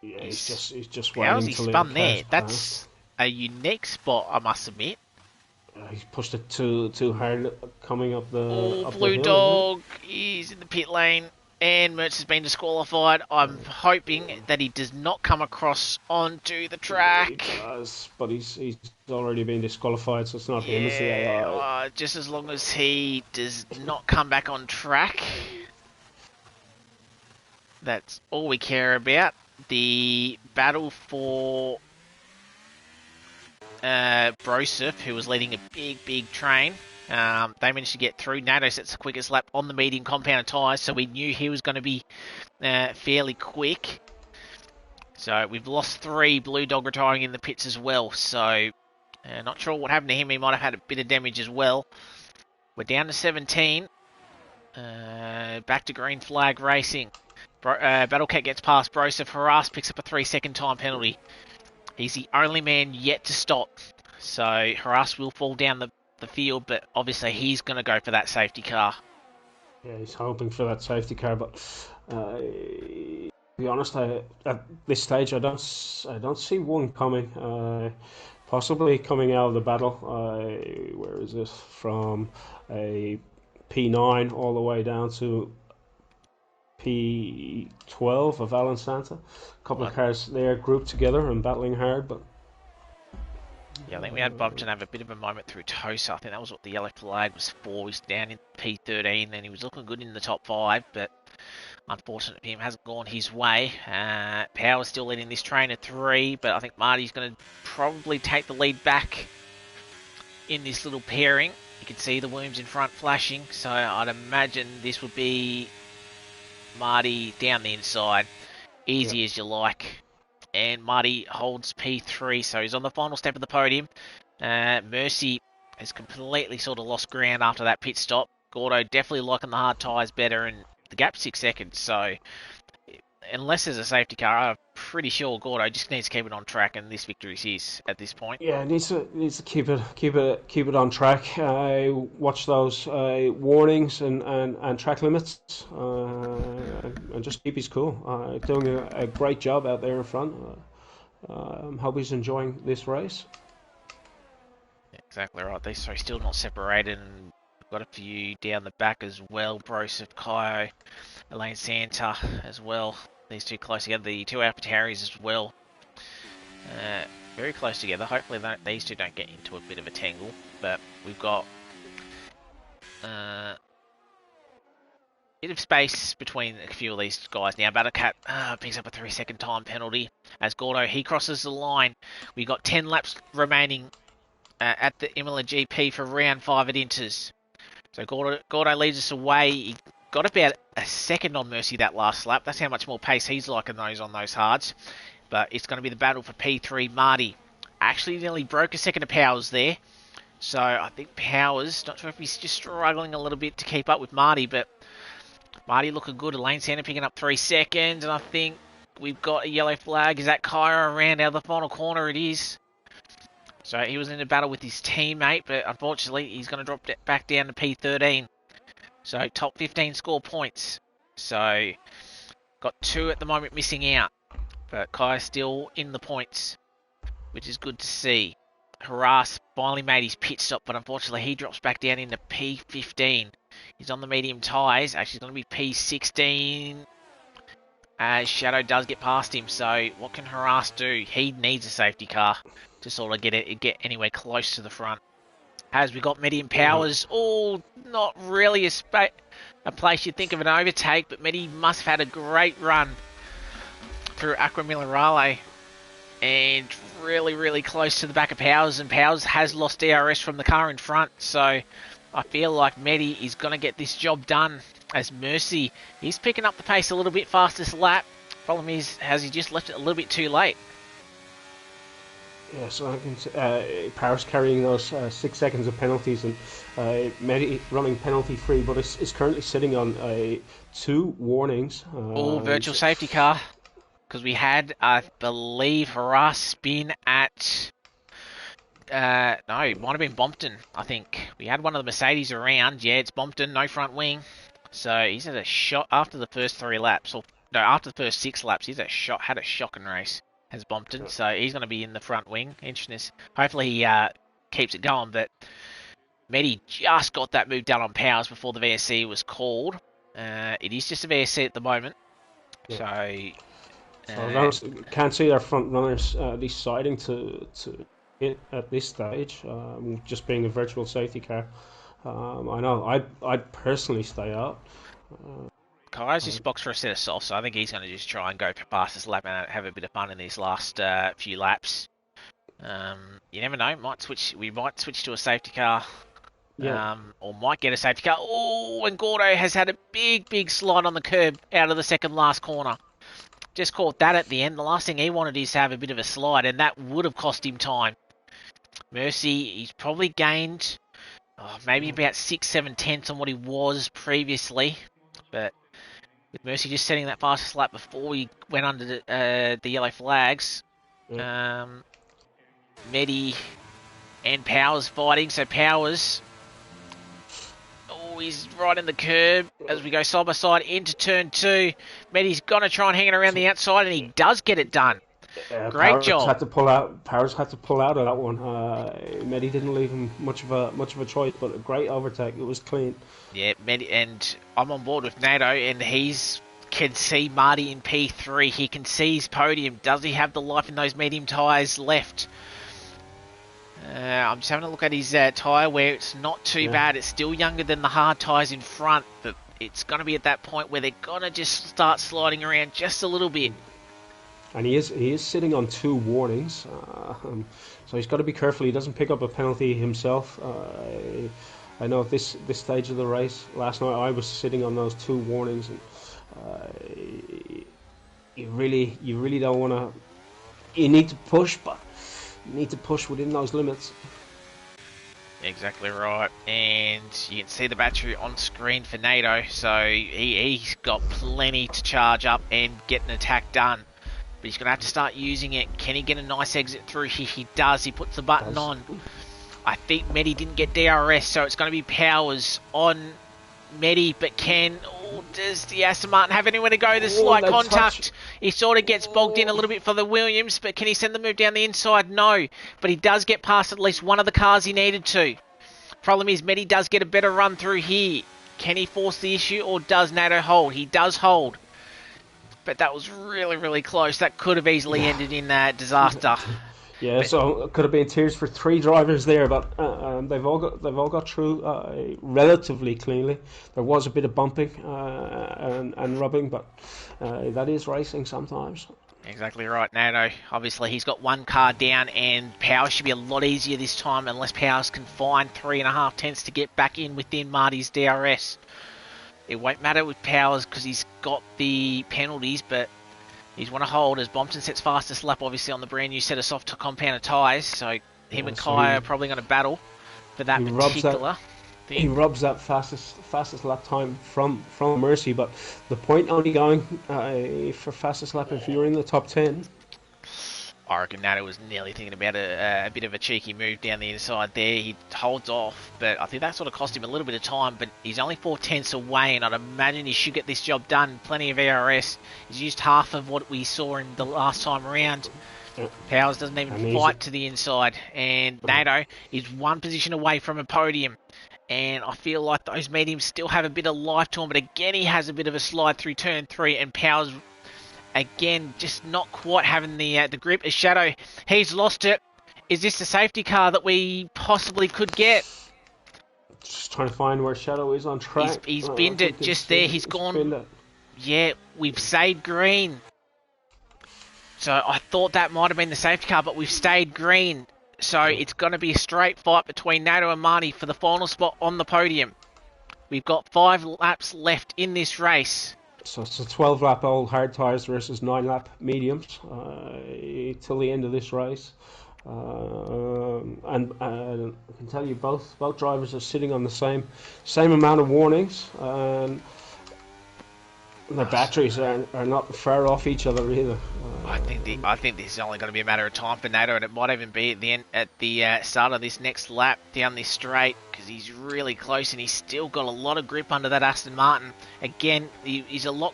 Yeah, he's just waiting. How's he spun there? That's a unique spot, I must admit. He's pushed it too hard coming up the. Blue hill, Dog. He's in the pit lane. And Mertz has been disqualified. I'm hoping that he does not come across onto the Yeah, he track. does, but he's already been disqualified, so it's not him, it's the Yeah, AI. just as long as he does not come back on track. That's all we care about. The battle for Broseph, who was leading a big train. They managed to get through. NATO sets the quickest lap on the medium compound tyres, so we knew he was going to be fairly quick. So we've lost 3, Blue Dog retiring in the pits as well. So not sure what happened to him. He might have had a bit of damage as well. We're down to 17. Back to green flag racing. Battlecat gets past Broseph. Harass picks up a 3-second time penalty. He's the only man yet to stop. So Harass will fall down the field, but obviously he's going to go for that safety car. Yeah, he's hoping for that safety car, but to be honest, at this stage, I don't see one coming. Possibly coming out of the battle. Where is this from? A P9 all the way down to P12 of Alan Santa. A couple of cars there grouped together and battling hard, but yeah, I think we had Bobton have a bit of a moment through Tosa. I think that was what the yellow flag was for. He's down in P13 and he was looking good in the top 5, but unfortunately for him, hasn't gone his way. Power's still leading this train at 3, but I think Marty's going to probably take the lead back in this little pairing. You can see the worms in front flashing, so I'd imagine this would be Marty down the inside. Easy as you like. And Marty holds P3, so he's on the final step of the podium. Mercy has completely sort of lost ground after that pit stop. Gordo definitely liking the hard tyres better, and the gap's 6 seconds, so unless there's a safety car, I'm pretty sure Gordo just needs to keep it on track, and this victory is his at this point. yeah, needs to keep it on track. Watch those warnings and track limits, and just keep his cool. Doing a great job out there in front. Hope he's enjoying this race. Exactly right. These three still not separated, and we've got a few down the back as well. Broseph, Kaio, Elaine Santa as well. These two close together. The two AlphaTauris as well. Very close together. Hopefully these two don't get into a bit of a tangle. But we've got a bit of space between a few of these guys now. Battlecat picks up a 3-second time penalty. As Gordo, he crosses the line. We've got 10 laps remaining at the Imola GP for round 5 at Inters. So Gordo leads us away. He got about a second on Mercy that last lap. That's how much more pace he's liking those on those hards. But it's going to be the battle for P3. Marty actually nearly broke a second of Powers there. So I think Powers, not sure if he's just struggling a little bit to keep up with Marty, but Marty looking good. Elaine Santa picking up 3 seconds, and I think we've got a yellow flag. Is that Kyra around out of the final corner? It is. So he was in a battle with his teammate, but unfortunately he's going to drop back down to P13. So top 15 score points. So got 2 at the moment missing out. But Kai's still in the points, which is good to see. Harass finally made his pit stop, but unfortunately he drops back down into P15. He's on the medium tyres. Actually, it's going to be P16. As Shadow does get past him, so what can Harass do? He needs a safety car to sort of get anywhere close to the front. As we got Medi and Powers, all not really a place you'd think of an overtake, but Medi must have had a great run through Aqua Minerale and really close to the back of Powers, and Powers has lost DRS from the car in front, so I feel like Medi is going to get this job done. As Mercy, he's picking up the pace a little bit fastest lap. Problem is, has he just left it a little bit too late? Yeah, so I can Powers carrying those 6 seconds of penalties, and Medi running penalty free, but it's currently sitting on 2 warnings. All virtual safety car. Because we had, I believe, Harass spin at... no, it might have been Bompton, I think. We had one of the Mercedes around. Yeah, it's Bompton, no front wing. So he's had a shot after the first 3 laps. Or no, after the first 6 laps, he's had a shocking race as Bompton. So he's going to be in the front wing. Interesting. Hopefully he keeps it going. But Medi just got that move done on Powers before the VSC was called. It is just a VSC at the moment, Yeah. so So I don't, can't see our front runners deciding to hit at this stage, just being a virtual safety car. I know I'd personally stay out. Kai's I, just boxed for a set of softs, so I think he's going to just try and go past this lap and have a bit of fun in these last few laps. You never know. We might switch to a safety car, yeah, or might get a safety car. Oh, and Gordo has had a big slide on the curb out of the second last corner. Just caught that at the end. The last thing he wanted is to have a bit of a slide, and that would have cost him time. Mercy, he's probably gained maybe about 6-7 tenths on what he was previously, but with Mercy just setting that fastest lap before he went under the yellow flags. yeah. Medi and Powers fighting, so Powers, oh, he's right in the curb as we go side by side into turn 2. Medi's going to try and hang it around the outside, and he does get it done. Great Powers job. had to pull out. Powers had to pull out of that one. Medi didn't leave him much of a choice, but a great overtake. It was clean. Yeah, Medi, and I'm on board with NATO, and he's can see Marty in P3. He can see his podium. Does he have the life in those medium tyres left? I'm just having a look at his tyre where it's not too bad. It's still younger than the hard tyres in front, but it's going to be at that point where they're going to just start sliding around just a little bit. And he is sitting on 2 warnings, so he's got to be careful he doesn't pick up a penalty himself. I know at this stage of the race, last night I was sitting on those 2 warnings, and you really don't want to. You need to push, but you need to push within those limits. Exactly right, and you can see the battery on screen for NATO, so he's got plenty to charge up and get an attack done. But he's going to have to start using it. Can he get a nice exit through here? He does. He puts the button on. I think Medi didn't get DRS, so it's going to be Powers on Medi, but does the Aston Martin have anywhere to go? The slight contact. He sort of gets bogged in a little bit for the Williams, but can he send the move down the inside? No. But he does get past at least one of the cars he needed to. Problem is, Medi does get a better run through here. Can he force the issue, or does NATO hold? He does hold. But that was really close. That could have easily ended in disaster. Yeah, so it could have been tears for 3 drivers there, but they've all got through relatively cleanly. There was a bit of bumping and rubbing, but that is racing sometimes. Exactly right, NATO. Obviously, he's got 1 car down, and Powers should be a lot easier this time unless Powers can find 3.5 tenths to get back in within Marty's DRS. It won't matter with Powers because he's got the penalties, but he's want to hold as Bompton sets fastest lap, obviously, on the brand new set of soft compounded tyres. So him and Kai are probably going to battle for that particular thing. He robs that fastest lap time from Mercy, but the point only going for fastest lap if you're in the top 10. I reckon Nato was nearly thinking about a bit of a cheeky move down the inside there. He holds off, but I think that sort of cost him a little bit of time, but he's only 4 tenths away, and I'd imagine he should get this job done. Plenty of ERS. He's used half of what we saw in the last time around. Powers doesn't even fight to the inside, and NATO is 1 position away from a podium. And I feel like those mediums still have a bit of life to him, but again, he has a bit of a slide through turn 3, and Powers again, just not quite having the grip. As Shadow, he's lost it. Is this the safety car that we possibly could get? Just trying to find where Shadow is on track. He's binned it just there. He's gone. Yeah, we've stayed green. So I thought that might have been the safety car, but we've stayed green. So it's going to be a straight fight between NATO and Marty for the final spot on the podium. We've got 5 laps left in this race. So it's a 12-lap old hard tyres versus 9-lap mediums till the end of this race. And I can tell you both drivers are sitting on the same amount of warnings, and their batteries are not far off each other either. I think this is only going to be a matter of time for NATO, and it might even be at the start of this next lap down this straight, because he's really close and he's still got a lot of grip under that Aston Martin. Again, he's a little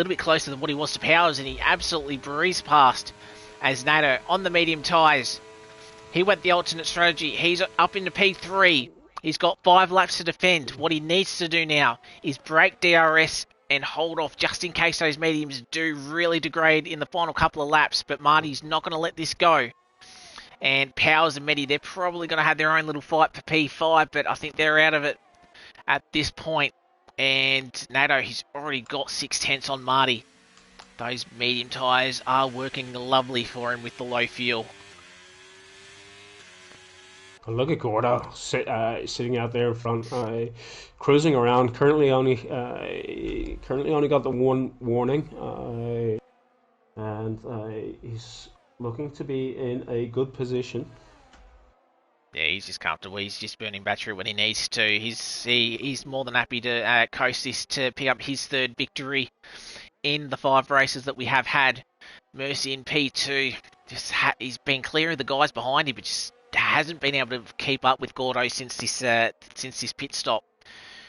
bit closer than what he was to Powers, and he absolutely breezed past as NATO on the medium tyres. He went the alternate strategy. He's up into P3. He's got 5 laps to defend. What he needs to do now is break DRS and hold off just in case those mediums do really degrade in the final couple of laps. But Marty's not going to let this go. And Powers and Medi, they're probably going to have their own little fight for P5, but I think they're out of it at this point. And NATO, he's already got 6/10 on Marty. Those medium tyres are working lovely for him with the low fuel. Look at Gordo sitting out there in front, cruising around. Currently only got the one warning, and he's looking to be in a good position. Yeah, he's just comfortable. He's just burning battery when he needs to. He's more than happy to coast this to pick up his 3rd victory in the 5 races that we have had. Mercy in P2, he's been clear of the guys behind him, but just hasn't been able to keep up with Gordo since this pit stop.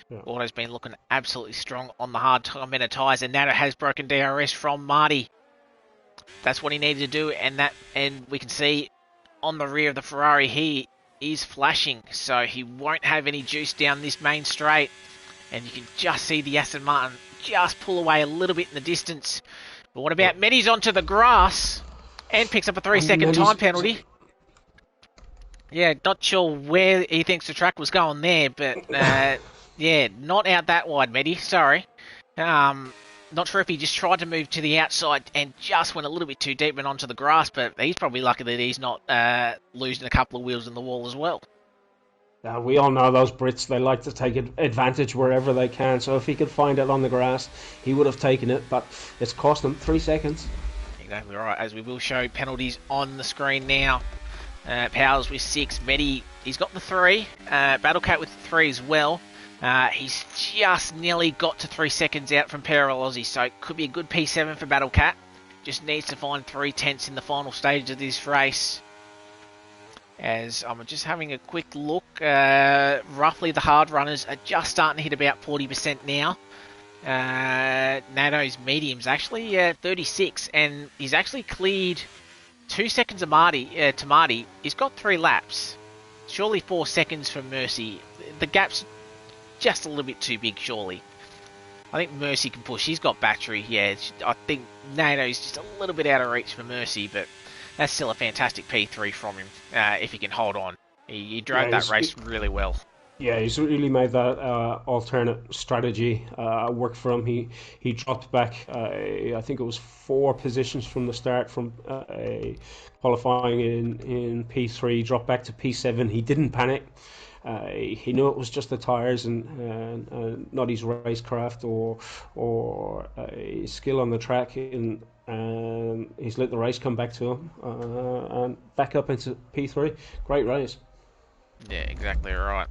Yeah. Gordo's been looking absolutely strong on the hard Menna tyres, and Nato has broken DRS from Marty. That's what he needed to do, and we can see on the rear of the Ferrari he is flashing, so he won't have any juice down this main straight. And you can just see the Aston Martin just pull away a little bit in the distance. But what about Medi's onto the grass and picks up a 3-second time penalty? Yeah, not sure where he thinks the track was going there, but yeah, not out that wide, Medi. Sorry. Not sure if he just tried to move to the outside and just went a little bit too deep and onto the grass, but he's probably lucky that he's not losing a couple of wheels in the wall as well. We all know those Brits, they like to take advantage wherever they can, so if he could find it on the grass, he would have taken it, but it's cost him 3 seconds. Exactly right, as we will show penalties on the screen now. Powers with 6, Medi, he's got the 3, Battlecat with 3 as well. He's just nearly got to 3 seconds out from Parallel Aussie, so it could be a good P7 for Battlecat. Just needs to find 3/10 in the final stage of this race. As I'm just having a quick look, roughly the hard runners are just starting to hit about 40% now. Nato's mediums actually 36, and he's actually cleared 2 seconds of Marty to Marty. He's got 3 laps. Surely 4 seconds for Mercy. The gap's just a little bit too big, surely. I think Mercy can push. He's got battery. Yeah, I think NATO's just a little bit out of reach for Mercy, but that's still a fantastic P3 from him if he can hold on. He drove that race really well. Yeah, he's really made that alternate strategy work for him. He dropped back, I think it was 4 positions from the start from qualifying in P3, dropped back to P7. He didn't panic. He knew it was just the tyres and not his racecraft or his skill on the track, and he's let the race come back to him and back up into P3. Great race. Yeah, exactly right.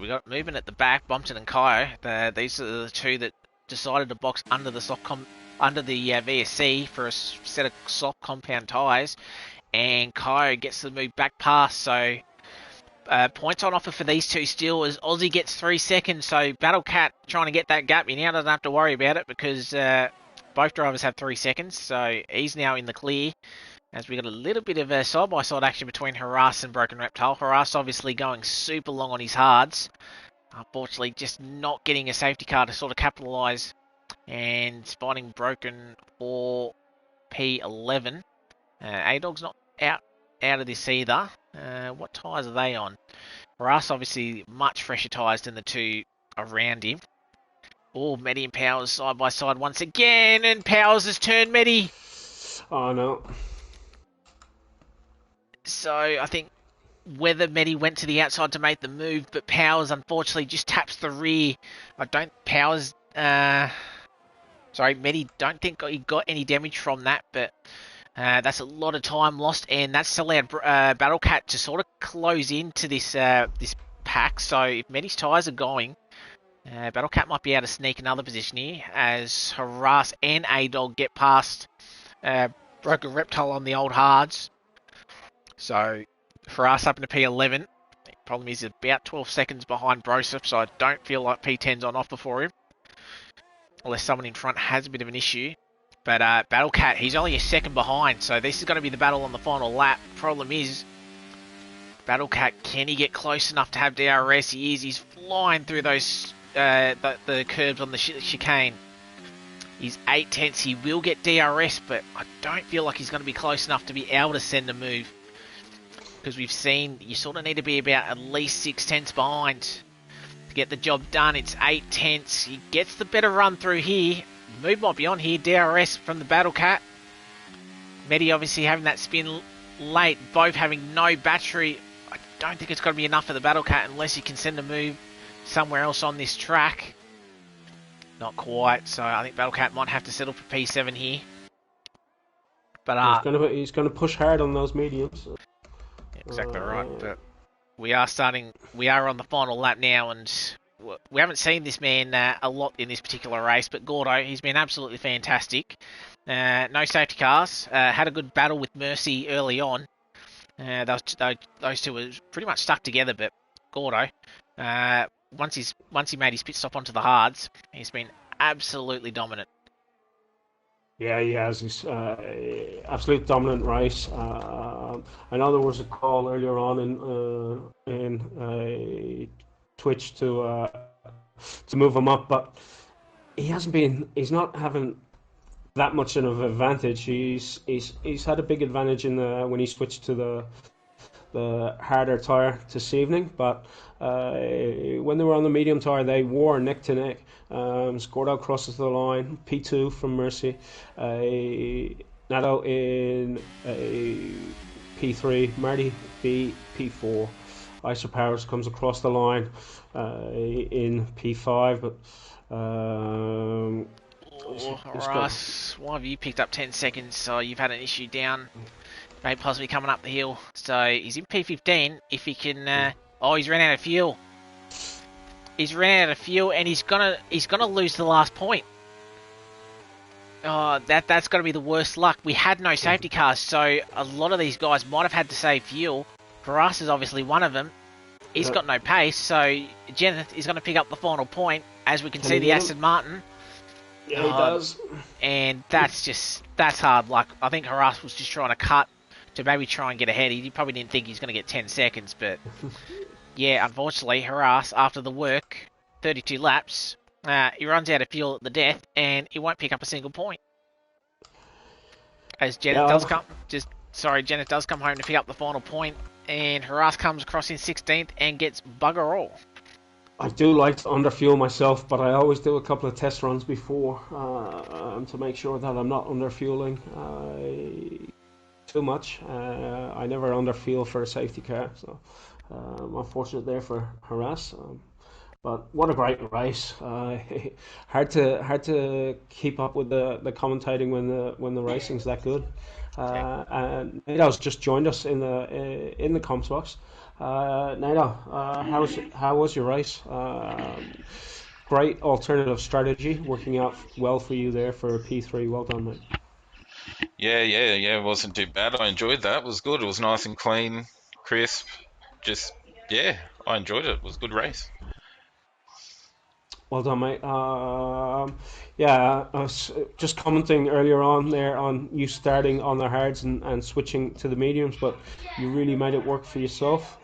We got moving at the back, Bompton and Kyo. These are the 2 that decided to box under the VSC for a set of soft compound tyres, and Kyo gets the move back past, so points on offer for these 2 still as Aussie gets 3 seconds, so Battlecat trying to get that gap. He now doesn't have to worry about it because both drivers have 3 seconds, so he's now in the clear. As we got a little bit of a side-by-side action between Harass and Broken Reptile. Harass obviously going super long on his hards. Unfortunately, just not getting a safety car to sort of capitalise. And spotting Broken for P11. A-Dog's not out of this either. What tyres are they on? Harass obviously much fresher tyres than the 2 around him. Oh, Medi and Powers side-by-side once again. And Powers has turned Medi. Oh, no. So I think whether Medi went to the outside to make the move, but Powers unfortunately just taps the rear. Medi don't think he got any damage from that, but that's a lot of time lost, and that's allowed Battlecat to sort of close into this pack. So if Medi's tyres are going, Battlecat might be able to sneak another position here as Harass and A-Dog get past Broken Reptile on the old hards. So, for us up into P11, the problem is about 12 seconds behind Broseph, so I don't feel like P10's on offer for him. Unless someone in front has a bit of an issue. But Battlecat, he's only a second behind, so this is going to be the battle on the final lap. Problem is, Battle Cat, can he get close enough to have DRS? He is. He's flying through those the curbs on the chicane. He's 8 tenths. He will get DRS, but I don't feel like he's going to be close enough to be able to send a move. Because we've seen you sort of need to be about at least 6 tenths behind to get the job done. It's 8 tenths. He gets the better run through here. Move might be on here. DRS from the Battle Cat. Medi obviously having that spin late. Both having no battery. I don't think it's going to be enough for the Battle Cat unless he can send a move somewhere else on this track. Not quite. So I think Battle Cat might have to settle for P7 here. But he's gonna push hard on those mediums. Exactly right. But we are on the final lap now, and we haven't seen this man a lot in this particular race. But Gordo, he's been absolutely fantastic. No safety cars. Had a good battle with Mercy early on. Those two were pretty much stuck together. But Gordo, once he made his pit stop onto the hards, he's been absolutely dominant. Yeah, he has. He's absolute dominant race. I know there was a call earlier on in Twitch to move him up, but he hasn't been. He's not having that much of an advantage. He's had a big advantage in when he switched to the harder tyre this evening, but when they were on the medium tyre, they wore neck to neck. Gordo crosses the line, P2 from Mercy, Nato in P3, Marty P4, Icer Powers comes across the line in P5, but Ross, why have you picked up 10 seconds? So you've had an issue down, maybe possibly coming up the hill. So he's in P15. If he can, he's ran out of fuel. He's ran out of fuel, and he's gonna lose the last point. Oh, that's gonna be the worst luck. We had no safety cars, so a lot of these guys might have had to save fuel. Haras is obviously one of them. He's got no pace, so Jeneth is going to pick up the final point. As we can see, the Aston Martin. Yeah, he does. And that's hard luck. I think Haras was just trying to cut to maybe try and get ahead. He probably didn't think he was going to get 10 seconds, but yeah, unfortunately, Haras, after the work, 32 laps, he runs out of fuel at the death, and he won't pick up a single point. As Janet Janet does come home to pick up the final point, and Haras comes across in 16th and gets bugger all. I do like to underfuel myself, but I always do a couple of test runs before to make sure that I'm not underfueling too much. I never underfuel for a safety car, so I'm unfortunate there for Haras. But what a great race! Hard to keep up with the commentating when the racing's that good. And Nado's just joined us in the comms box. Nado, how was your race? Great alternative strategy, working out well for you there for P3. Well done, mate. Yeah. It wasn't too bad. I enjoyed that. It was good. It was nice and clean, crisp. I enjoyed it. It was a good race. Well done, mate. I was just commenting earlier on there on you starting on the hards and switching to the mediums, but you really made it work for yourself.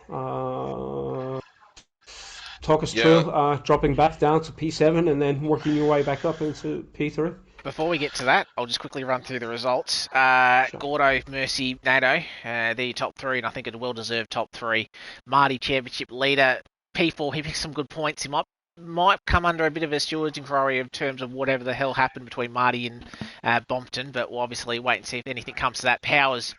Talk us through dropping back down to P7 and then working your way back up into P3. Before we get to that, I'll just quickly run through the results. Sure. Gordo, Mercy, Nato, they're your top three, and I think it's a well-deserved top three. Marty, championship leader, P4, he picked some good points. He might come under a bit of a steward's inquiry in terms of whatever the hell happened between Marty and Bompton, but we'll obviously wait and see if anything comes to that. Powers,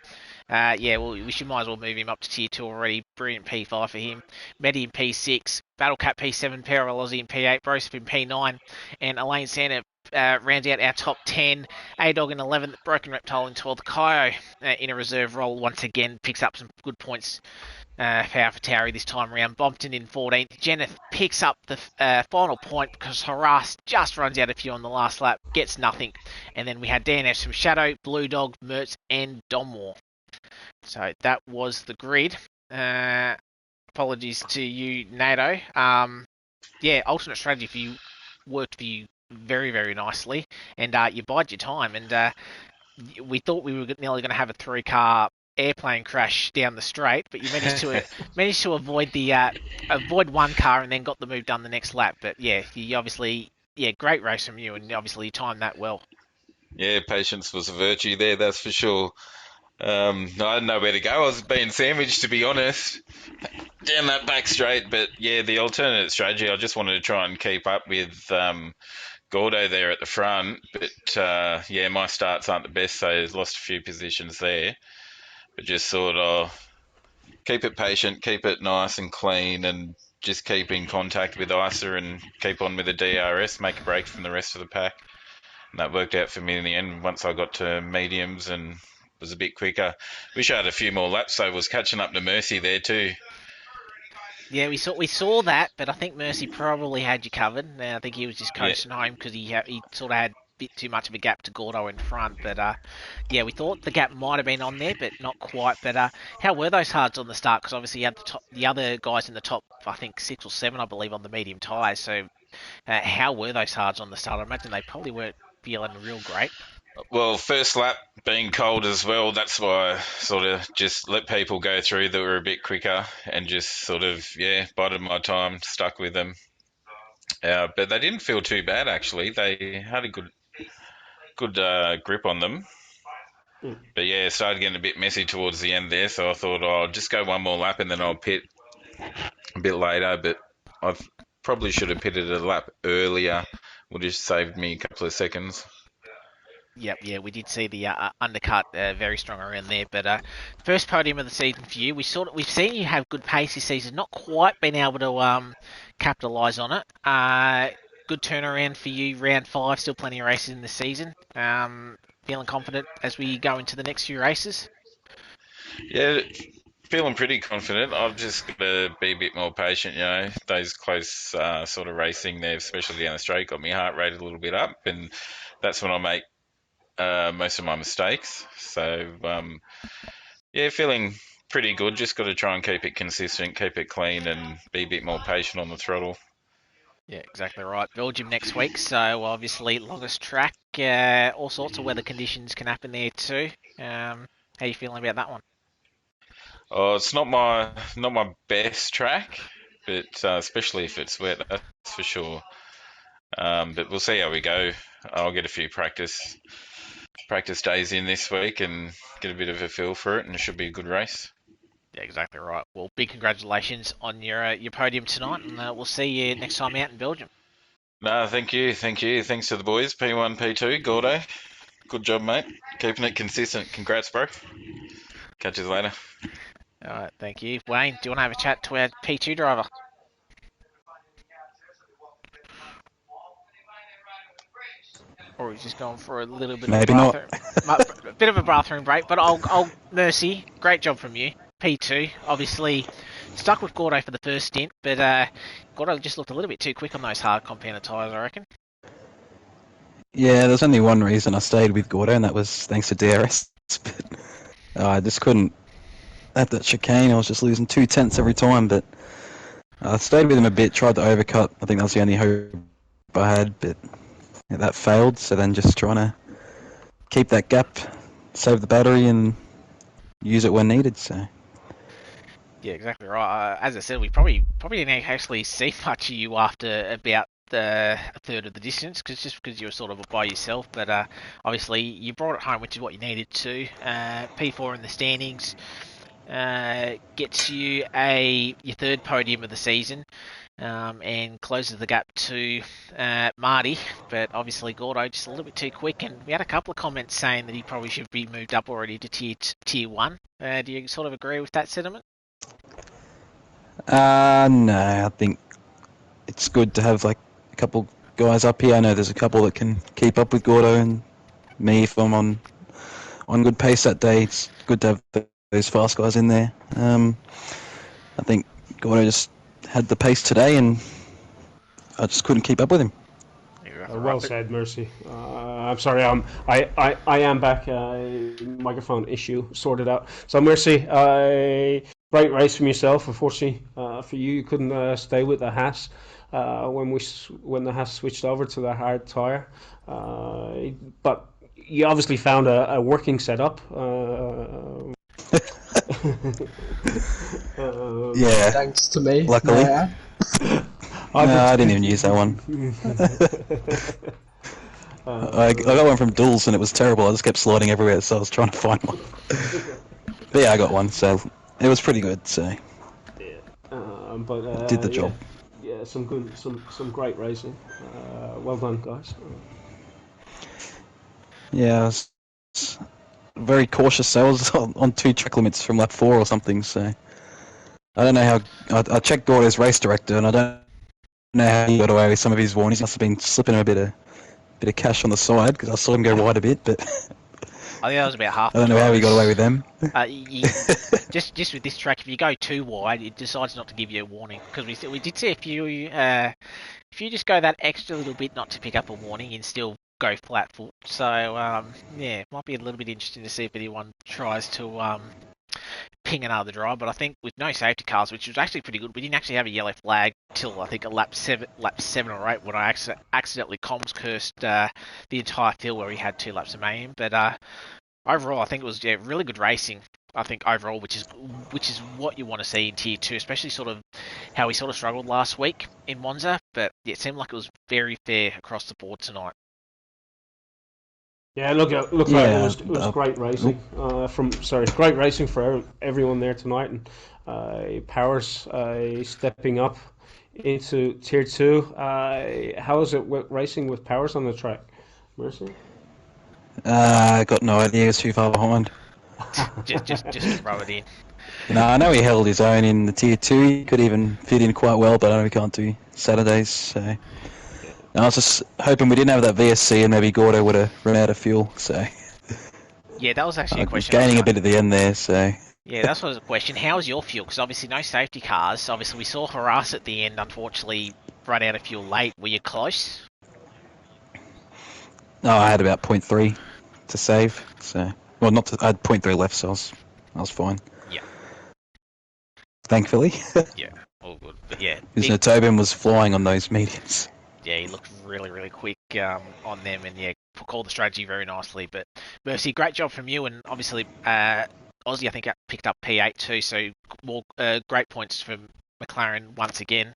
we should might as well move him up to tier 2 already. Brilliant P5 for him. Medi in P6, Battlecat P7, Parallel Aussie in P8, Broseph in P9, and Elaine Santa rounds out our top 10. A-Dog in 11th, Broken Reptile in 12th. Kyo in a reserve role once again picks up some good points. Power for Towery this time around. Bompton in 14th. Jeneth picks up the final point because Haras just runs out of fuel on the last lap, gets nothing. And then we had DNFs from Shadow, Blue Dog, Mertz, and Domwar. So that was the grid. Apologies to you, NATO. Alternate strategy for you worked for you very, very nicely, and you bide your time. And we thought we were nearly going to have a 3-car airplane crash down the straight, but you managed to avoid the avoid one car and then got the move done the next lap. But yeah, you obviously great race from you, and obviously you timed that well. Yeah, patience was a virtue there, that's for sure. I didn't know where to go. I was being sandwiched, to be honest, down that back straight. But yeah, the alternate strategy, I just wanted to try and keep up with Gordo there at the front. But yeah, my starts aren't the best, so I lost a few positions there. But just sort of keep it patient, keep it nice and clean, and just keep in contact with ISA and keep on with the DRS, make a break from the rest of the pack. And that worked out for me in the end once I got to mediums and was a bit quicker. Wish I had a few more laps, so I was catching up to Mercy there too. Yeah, we saw that, but I think Mercy probably had you covered. I think he was just Yeah, coasting home because he sort of had a bit too much of a gap to Gordo in front. But yeah, we thought the gap might have been on there, but not quite. But how were those hards on the start? Because obviously you had the other guys in the top, I think 6 or 7, I believe, on the medium tyres. So how were those hards on the start? I imagine they probably weren't feeling real great. well, first lap being cold as well, that's why I sort of just let people go through that were a bit quicker and just sort of, yeah, bided my time, stuck with them. But they didn't feel too bad actually. They had a good grip on them. Mm. But yeah, it started getting a bit messy towards the end there, so I thought, oh, I'll just go one more lap and then I'll pit a bit later. But I probably should have pitted a lap earlier, would have saved me a couple of seconds. Yep, yeah, we did see the undercut very strong around there. But first podium of the season for you. We've seen you have good pace this season. Not quite been able to capitalise on it. Good turnaround for you. Round 5, still plenty of races in the season. Feeling confident as we go into the next few races. Yeah, feeling pretty confident. I've just got to be a bit more patient, you know. Those close sort of racing there, especially down the straight, got my heart rate a little bit up, and that's when I make most of my mistakes. So, yeah, feeling pretty good. Just got to try and keep it consistent, keep it clean, and be a bit more patient on the throttle. Yeah, exactly right. Belgium next week, so obviously longest track. All sorts of weather conditions can happen there too. How you feeling about that one? Oh, it's not my best track, but especially if it's wet, that's for sure. But we'll see how we go. I'll get a few practice days in this week and get a bit of a feel for it, and it should be a good race. Yeah, exactly right. Well, big congratulations on your podium tonight, and we'll see you next time out in Belgium. No, thank you, thank you. Thanks to the boys, P1, P2, Gordo. Good job, mate. Keeping it consistent. Congrats, bro. Catch you later. All right, thank you. Wayne, do you want to have a chat to our P2 driver? Or he's just going for a little bit of a Maybe not. bathroom, a bit of a bathroom break. But I'll Mercy, great job from you. P2, obviously stuck with Gordo for the first stint, but Gordo just looked a little bit too quick on those hard compounded tyres, I reckon. Yeah, there's only one reason I stayed with Gordo, and that was thanks to DRS. But I just couldn't. At that chicane, I was just losing 2/10 every time. But I stayed with him a bit, tried to overcut. I think that was the only hope I had, but yeah, that failed. So then just trying to keep that gap, save the battery, and use it when needed. So Yeah, exactly right. As I said, we probably didn't actually see much of you after about a third of the distance, because you were sort of by yourself. But obviously you brought it home, which is what you needed to. P4 in the standings gets you your third podium of the season. And closes the gap to Marty, but obviously Gordo just a little bit too quick, and we had a couple of comments saying that he probably should be moved up already to tier 1. Do you sort of agree with that sentiment? no, I think it's good to have like a couple guys up here. I know there's a couple that can keep up with Gordo and me if I'm on good pace that day. It's good to have those fast guys in there. I think Gordo just had the pace today, and I just couldn't keep up with him. Well said, Mercy. I'm sorry. I am back. Microphone issue sorted out. So Mercy, great race from yourself. Unfortunately, for you, you couldn't stay with the Haas when the Haas switched over to the hard tire. But you obviously found a working setup. Yeah, Thanks to me, luckily. may I add. No, I didn't even use that one. I got one from Dulles and it was terrible. I just kept sliding everywhere, so I was trying to find one. But yeah, I got one, so it was pretty good. So but did the job. Yeah, some great racing. Well done, guys. Yeah, I was very cautious. I was on 2 track limits from lap 4 or something. So I don't know how. I checked Gordo's race director, and I don't know how he got away with some of his warnings. He must have been slipping him a bit of cash on the side because I saw him go wide a bit, but I think that was about half. I don't know how he got away with them. Just with this track, if you go too wide, it decides not to give you a warning. Because we did see if you just go that extra little bit not to pick up a warning and still go flat foot. So yeah, might be a little bit interesting to see if anyone tries to ping another drive. But I think with no safety cars, which was actually pretty good, we didn't actually have a yellow flag till I think a lap 7 or 8 when I accidentally comms cursed the entire field where we had 2 laps of mayhem. But overall, I think it was really good racing. I think overall, which is what you want to see in Tier 2, especially sort of how we sort of struggled last week in Monza. But it seemed like it was very fair across the board tonight. Yeah, look like it was great racing. Great racing for everyone there tonight, and Powers stepping up into Tier 2. How is it racing with Powers on the track, Mercy? I got no idea. He was too far behind. just to rub it in. I know he held his own in the Tier 2. He could even fit in quite well, but I know he can't do Saturdays. So I was just hoping we didn't have that VSC and maybe Gordo would have run out of fuel. So yeah, that was actually a question. Gaining a bit at the end there. So yeah, that was a question. How's your fuel? Because obviously no safety cars. Obviously we saw Haras at the end. Unfortunately, run out of fuel late. Were you close? No, I had about 0.3 to save. So I had 0.3 left, so I was fine. Yeah. Thankfully. Yeah, all good. But yeah, because Tobin was flying on those mediums. Yeah, he looked really, really quick on them, and yeah, called the strategy very nicely. But Mercy, great job from you, and obviously Aussie, I think, picked up P8 too, so more great points from McLaren once again.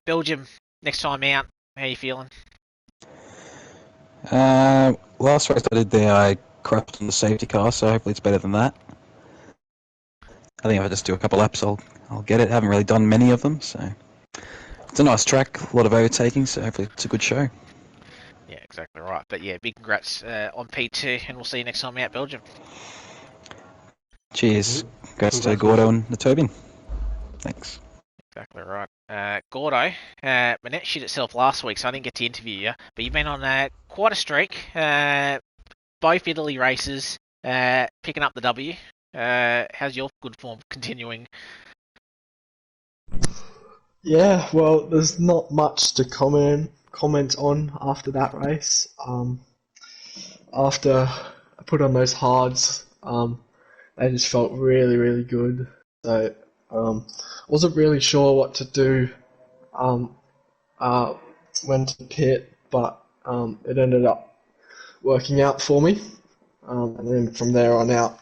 Belgium, next time out, how are you feeling? Last race I did there, I crashed on the safety car, so hopefully it's better than that. I think if I just do a couple laps, I'll get it. I haven't really done many of them, so it's a nice track, a lot of overtaking, so hopefully it's a good show. Yeah, exactly right. But yeah, big congrats on P2, and we'll see you next time out, Belgium. Cheers. Congrats to Gordo and the Tobin. Thanks. Exactly right. Gordo, Manette shit itself last week, so I didn't get to interview you, but you've been on quite a streak. Both Italy races, picking up the W. How's your good form continuing? Yeah, well, there's not much to comment on after that race. After I put on those hards, they just felt really, really good. So wasn't really sure what to do when to pit, but it ended up working out for me. And then from there on out,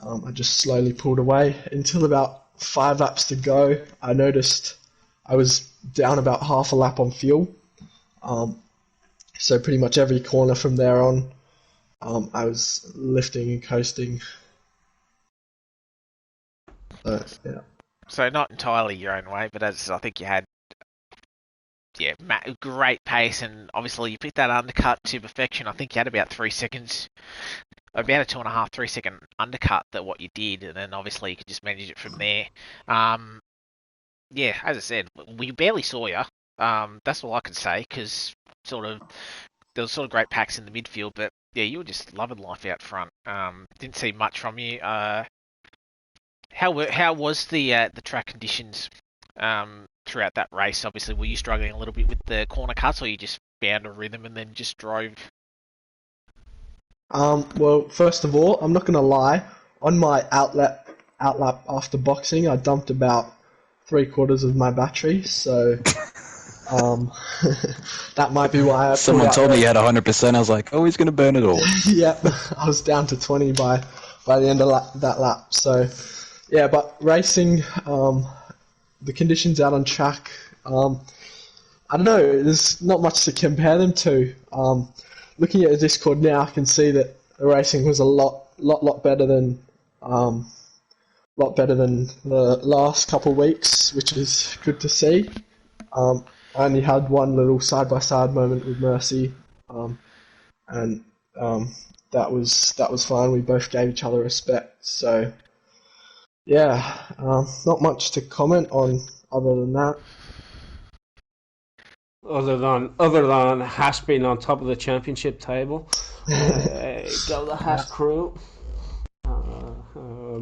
I just slowly pulled away until about 5 laps to go. I noticed I was down about half a lap on fuel. So pretty much every corner from there on, I was lifting and coasting. So, yeah. So not entirely your own way, but as I think you had, great pace, and obviously you picked that undercut to perfection. I think you had about 3 seconds, about a 2.5, 3 second undercut that what you did, and then obviously you could just manage it from there. Yeah, as I said, we barely saw you. That's all I can say, because there was sort of great packs in the midfield, but yeah, you were just loving life out front. Didn't see much from you. How was the track conditions throughout that race? Obviously, were you struggling a little bit with the corner cuts, or you just found a rhythm and then just drove? Well, first of all, I'm not gonna lie. On my outlap after boxing, I dumped about 3/4 of my battery, so that might be why I. Someone told me you had 100%. I was like, oh, he's gonna burn it all. Yeah, I was down to 20 by by the end of that lap. So, yeah, but racing, the conditions out on track, I don't know, there's not much to compare them to. Looking at the Discord now, I can see that the racing was a lot better than the last couple of weeks, which is good to see. I only had one little side-by-side moment with Mercy, and that was fine. We both gave each other respect. So yeah, not much to comment on other than that. Other than Haas being on top of the championship table, go the Haas crew.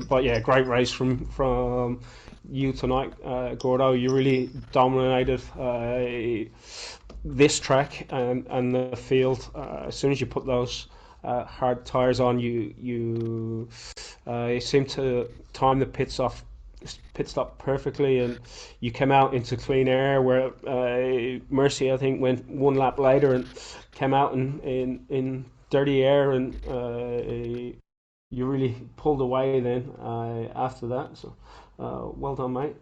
But yeah, great race from you tonight, Gordo. You really dominated this track and the field. As soon as you put those hard tires on, you seem to time the pit stop perfectly, and you came out into clean air. Where Mercy, I think, went one lap later and came out in dirty air, and you really pulled away then after that. So well done, mate.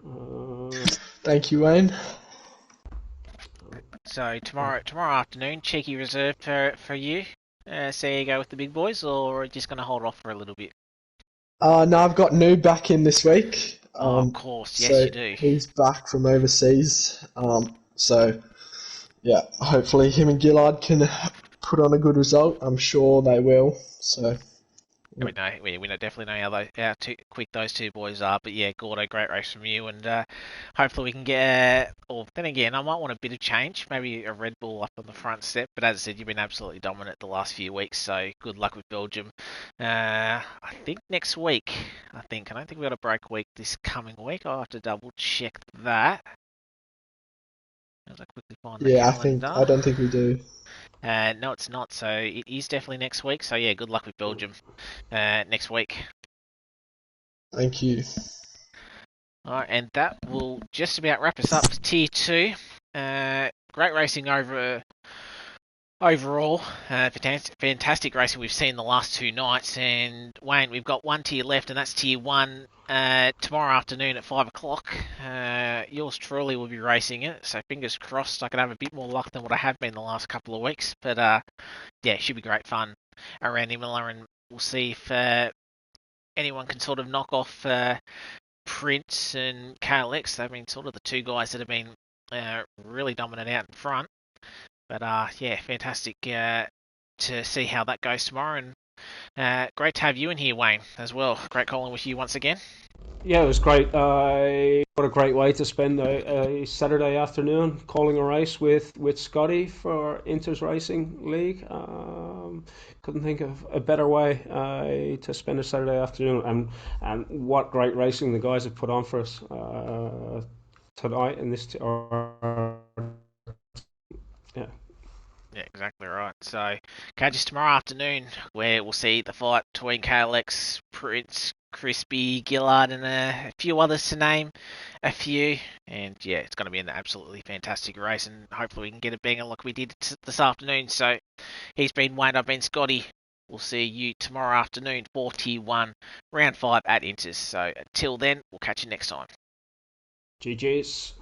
Thank you, Wayne. So tomorrow afternoon, cheeky reserve for you. See you go with the big boys, or just going to hold off for a little bit? No, I've got Noob back in this week. Of course, yes, so you do. He's back from overseas. So yeah, hopefully him and Gillard can put on a good result. I'm sure they will. So. We definitely know how quick those two boys are. But yeah, Gordo, great race from you, and hopefully we can get. Or then again, I might want a bit of change, maybe a Red Bull up on the front step. But as I said, you've been absolutely dominant the last few weeks, so good luck with Belgium. I think next week. I don't think we've got a break week this coming week. I'll have to double check that. As I quickly find the calendar. I don't think we do. No, it's not. So it is definitely next week. So yeah, good luck with Belgium next week. Thank you. Alright, and that will just about wrap us up for Tier 2. Great racing overall. Fantastic racing we've seen the last two nights. And Wayne, we've got one tier left, and that's Tier 1 tomorrow afternoon at 5 o'clock. Yours truly will be racing it, so fingers crossed I can have a bit more luck than what I have been the last couple of weeks. But yeah, it should be great fun around Imola, and we'll see if anyone can sort of knock off Prince and KLX. They've been sort of the two guys that have been really dominant out in front. But yeah, fantastic to see how that goes tomorrow. And great to have you in here, Wayne, as well. Great calling with you once again. Yeah, it was great. What a great way to spend a Saturday afternoon calling a race with Scotty for Inter's Racing League. Couldn't think of a better way to spend a Saturday afternoon. And what great racing the guys have put on for us tonight in this. Yeah. Yeah, exactly right. So, catch us tomorrow afternoon, where we'll see the fight between KLX, Prince, Crispy, Gillard, and a few others to name a few. And yeah, it's going to be an absolutely fantastic race, and hopefully we can get a banger like we did this afternoon. So, he's been Wayne, I've been Scotty. We'll see you tomorrow afternoon for Tier 1, Round 5 at Inters. So, until then, we'll catch you next time. GG's.